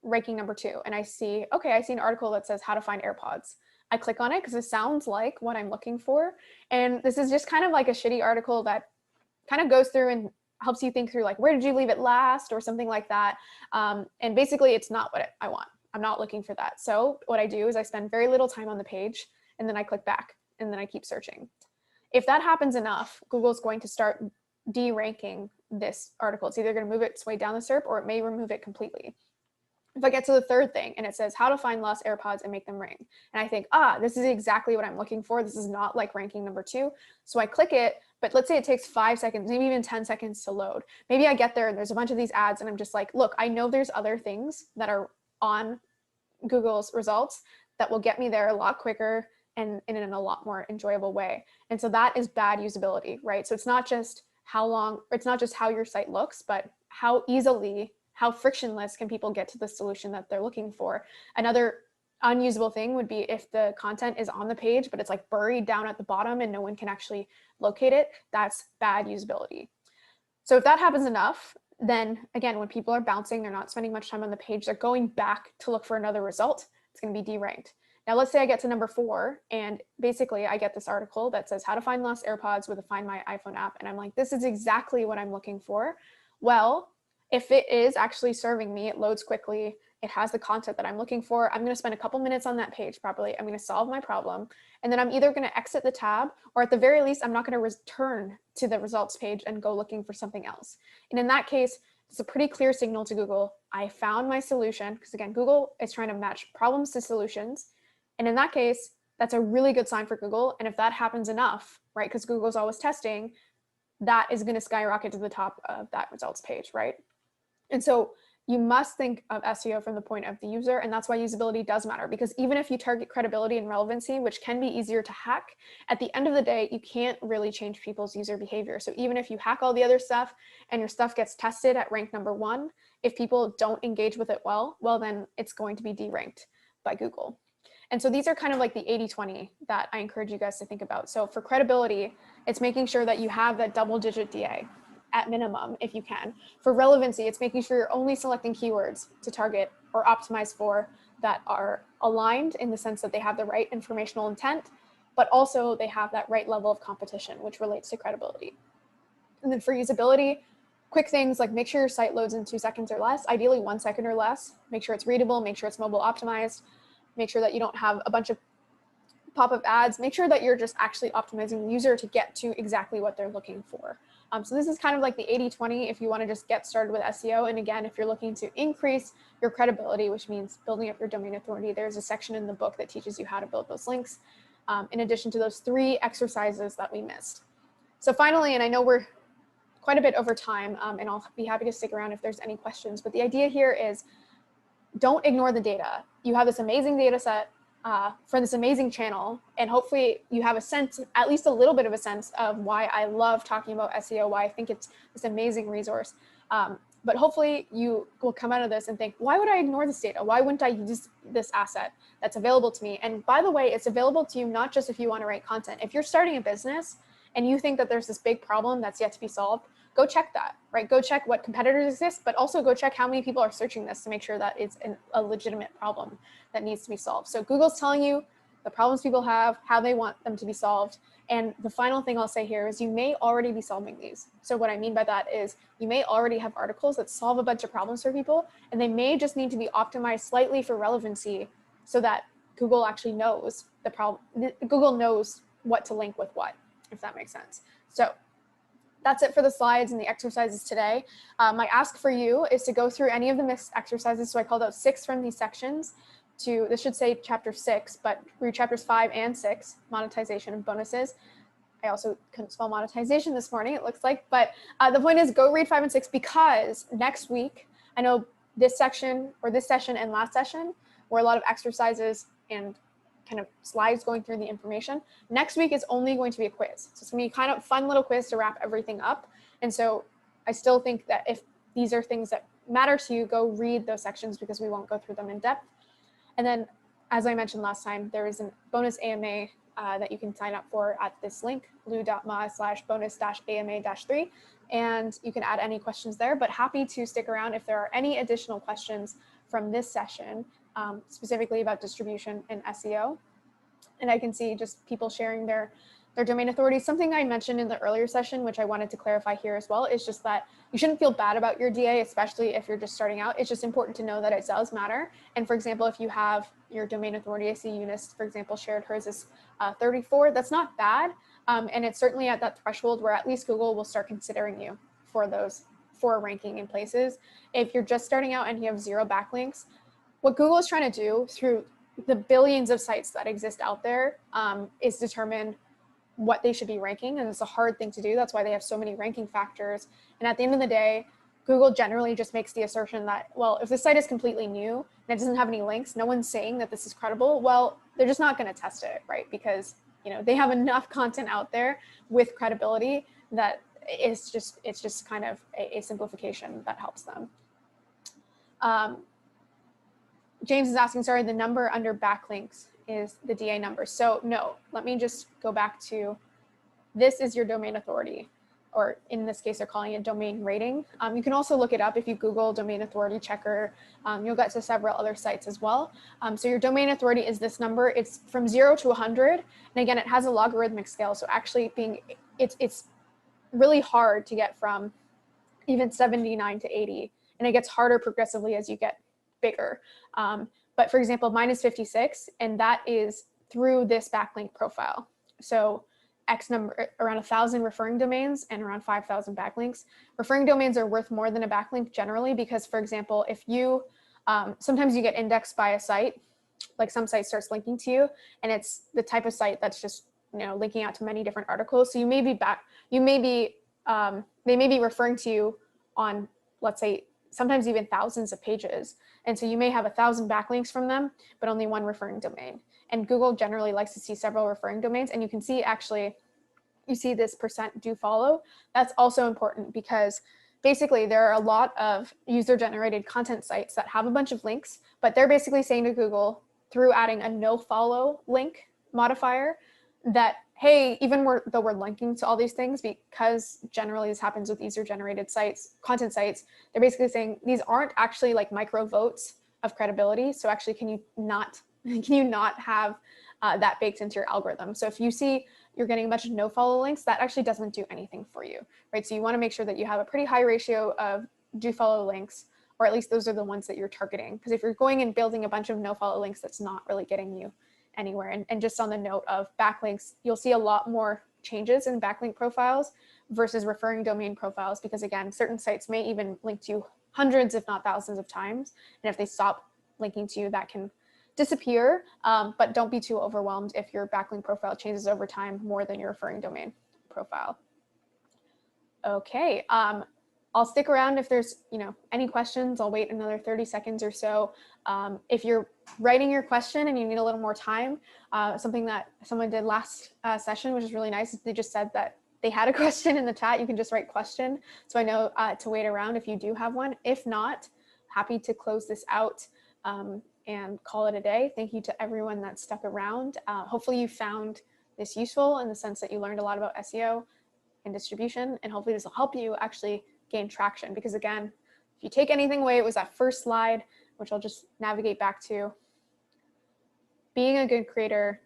ranking number 2, and I see, okay, I see an article that says how to find AirPods. I click on it because it sounds like what I'm looking for. And this is just kind of like a shitty article that kind of goes through and helps you think through, like, where did you leave it last or something like that. And basically it's not what I want. I'm not looking for that. So what I do is I spend very little time on the page, and then I click back, and then I keep searching. If that happens enough, Google's going to start de-ranking this article. It's either going to move its way down the SERP, or it may remove it completely. If I get to the third thing and it says how to find lost AirPods and make them ring, and I think, this is exactly what I'm looking for. This is not like ranking number 2. So I click it, but let's say it takes 5 seconds, maybe even 10 seconds to load. Maybe I get there and there's a bunch of these ads and I'm just like, look, I know there's other things that are on Google's results that will get me there a lot quicker and in a lot more enjoyable way. And so that is bad usability, right? So it's not just how long, or it's not just how your site looks, but how easily, how frictionless can people get to the solution that they're looking for. Another unusable thing would be if the content is on the page, but it's like buried down at the bottom and no one can actually locate it. That's bad usability. So if that happens enough, then again, when people are bouncing, they're not spending much time on the page, they're going back to look for another result, it's going to be deranked. Now, let's say I get to number 4, and basically I get this article that says how to find lost AirPods with a Find My iPhone app. And I'm like, this is exactly what I'm looking for. Well, if it is actually serving me, it loads quickly, it has the content that I'm looking for, I'm going to spend a couple minutes on that page probably, I'm going to solve my problem, and then I'm either going to exit the tab, or at the very least, I'm not going to return to the results page and go looking for something else. And in that case, it's a pretty clear signal to Google, I found my solution, because again, Google is trying to match problems to solutions. And in that case, that's a really good sign for Google. And if that happens enough, right, because Google's always testing, that is going to skyrocket to the top of that results page, right? And so you must think of SEO from the point of the user, and that's why usability does matter, because even if you target credibility and relevancy, which can be easier to hack, at the end of the day, you can't really change people's user behavior. So even if you hack all the other stuff and your stuff gets tested at rank number 1, if people don't engage with it well, then it's going to be deranked by Google. And so these are kind of like the 80-20 that I encourage you guys to think about. So for credibility, it's making sure that you have that double-digit DA at minimum, if you can. For relevancy, it's making sure you're only selecting keywords to target or optimize for that are aligned in the sense that they have the right informational intent. but also they have that right level of competition, which relates to credibility. And then for usability, quick things like make sure your site loads in 2 seconds or less, ideally 1 second or less. Make sure it's readable, make sure it's mobile optimized, make sure that you don't have a bunch of pop-up ads, make sure that you're just actually optimizing the user to get to exactly what they're looking for. So this is kind of like the 80-20 if you want to just get started with SEO. And again, if you're looking to increase your credibility, which means building up your domain authority, there's a section in the book that teaches you how to build those links, in addition to those 3 exercises that we missed. So finally, and I know we're quite a bit over time, and I'll be happy to stick around if there's any questions, but the idea here is don't ignore the data. You have this amazing data set for this amazing channel, and hopefully you have a sense, at least a little bit of a sense of why I love talking about SEO, why I think it's this amazing resource. But hopefully you will come out of this and think, why would I ignore this data? Why wouldn't I use this asset that's available to me? And by the way, it's available to you not just if you want to write content. If you're starting a business and you think that there's this big problem that's yet to be solved, go check that, right? Go check what competitors exist, but also go check how many people are searching this to make sure that it's a legitimate problem that needs to be solved. So Google's telling you the problems people have, how they want them to be solved. And the final thing I'll say here is you may already be solving these. So what I mean by that is you may already have articles that solve a bunch of problems for people, and they may just need to be optimized slightly for relevancy so that Google actually knows the problem. Google knows what to link with what, if that makes sense. So that's it for the slides and the exercises today. My ask for you is to go through any of the missed exercises. So I called out 6 from these sections to, this should say chapter 6, but read chapters 5 and 6, monetization and bonuses. I also couldn't spell monetization this morning, it looks like, but the point is go read 5 and 6 because next week, I know this section or this session and last session were a lot of exercises and kind of slides going through the information. Next week is only going to be a quiz. So it's gonna be kind of fun little quiz to wrap everything up. And so I still think that if these are things that matter to you, go read those sections because we won't go through them in depth. And then, as I mentioned last time, there is a bonus AMA that you can sign up for at this link, lou.ma/bonus-ama-3. And you can add any questions there, but happy to stick around if there are any additional questions from this session, specifically about distribution and SEO. And I can see just people sharing their domain authority. Something I mentioned in the earlier session, which I wanted to clarify here as well, is just that you shouldn't feel bad about your DA, especially if you're just starting out. It's just important to know that it does matter. And for example, if you have your domain authority, I see Eunice, for example, shared hers is 34. That's not bad. And it's certainly at that threshold where at least Google will start considering you for ranking in places. If you're just starting out and you have 0 backlinks, what Google is trying to do through the billions of sites that exist out there is determine what they should be ranking. And it's a hard thing to do. That's why they have so many ranking factors. And at the end of the day, Google generally just makes the assertion that, well, if the site is completely new and it doesn't have any links, no one's saying that this is credible, well, they're just not going to test it, right? Because, you know, they have enough content out there with credibility that it's just kind of a simplification that helps them. James is asking, sorry, the number under backlinks is the DA number. So no, let me just go back to, this is your domain authority, or in this case, they're calling it domain rating. You can also look it up if you Google domain authority checker. You'll get to several other sites as well. So your domain authority is this number. It's from 0 to 100. And again, it has a logarithmic scale. So actually it's really hard to get from even 79 to 80. And it gets harder progressively as you get bigger. But for example, mine is 56, and that is through this backlink profile. So X number, around 1,000 referring domains and around 5,000 backlinks. Referring domains are worth more than a backlink generally because, for example, if you, sometimes you get indexed by a site, like some site starts linking to you, and it's the type of site that's just, you know, linking out to many different articles. So you may be they may be referring to you on, let's say, sometimes even thousands of pages. And so you may have 1,000 backlinks from them, but only 1 referring domain. And Google generally likes to see several referring domains. And you can see actually, you see this % do follow. That's also important because basically there are a lot of user-generated content sites that have a bunch of links, but they're basically saying to Google through adding a no follow link modifier that, hey, even though we're linking to all these things, because generally this happens with user-generated sites, content sites, they're basically saying these aren't actually like micro votes of credibility. So actually, can you not have that baked into your algorithm? So if you see you're getting a bunch of no follow links, that actually doesn't do anything for you, right? So you want to make sure that you have a pretty high ratio of do follow links, or at least those are the ones that you're targeting. Because if you're going and building a bunch of no follow links, that's not really getting you anywhere. And just on the note of backlinks, you'll see a lot more changes in backlink profiles versus referring domain profiles, because again, certain sites may even link to you hundreds, if not thousands of times. And if they stop linking to you, that can disappear, but don't be too overwhelmed if your backlink profile changes over time more than your referring domain profile. Okay, I'll stick around if there's any questions. I'll wait another 30 seconds or so. If you're writing your question and you need a little more time, something that someone did last session, which is really nice, is they just said that they had a question in the chat. You can just write question. So I know to wait around if you do have one. If not, happy to close this out and call it a day. Thank you to everyone that stuck around. Hopefully you found this useful in the sense that you learned a lot about SEO and distribution, and hopefully this will help you actually gain traction. Because again, if you take anything away, it was that first slide, which I'll just navigate back to. Being a good creator,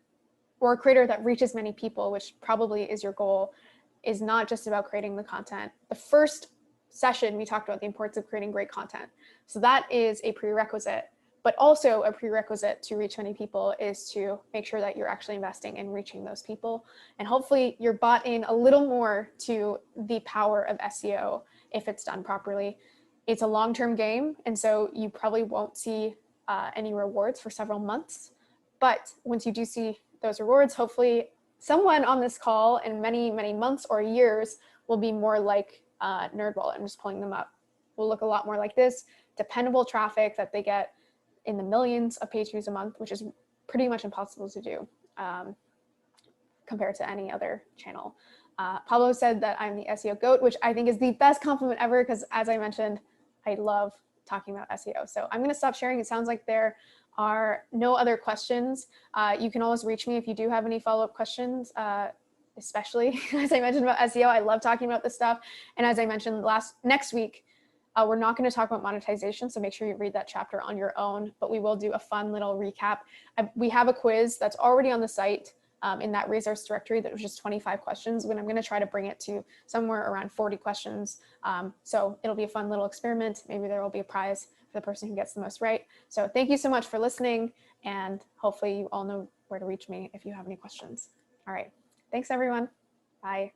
or a creator that reaches many people, which probably is your goal, is not just about creating the content. The first session, we talked about the importance of creating great content. So that is a prerequisite, but also a prerequisite to reach many people is to make sure that you're actually investing in reaching those people. And hopefully you're bought in a little more to the power of SEO if it's done properly. It's a long-term game, and so you probably won't see any rewards for several months. But once you do see those rewards, hopefully someone on this call in many, many months or years will be more like NerdWallet. I'm just pulling them up. Will look a lot more like this. Dependable traffic that they get in the millions of page views a month, which is pretty much impossible to do compared to any other channel. Pablo said that I'm the SEO GOAT, which I think is the best compliment ever, because as I mentioned, I love talking about SEO. So I'm going to stop sharing. It sounds like there are no other questions. You can always reach me if you do have any follow-up questions, especially as I mentioned about SEO. I love talking about this stuff. And as I mentioned next week, we're not going to talk about monetization, so make sure you read that chapter on your own, but we will do a fun little recap. We have a quiz that's already on the site in that resource directory that was just 25 questions, when I'm going to try to bring it to somewhere around 40 questions. So it'll be a fun little experiment. Maybe there will be a prize for the person who gets the most right. So thank you so much for listening, and hopefully you all know where to reach me if you have any questions. All right. Thanks, everyone. Bye.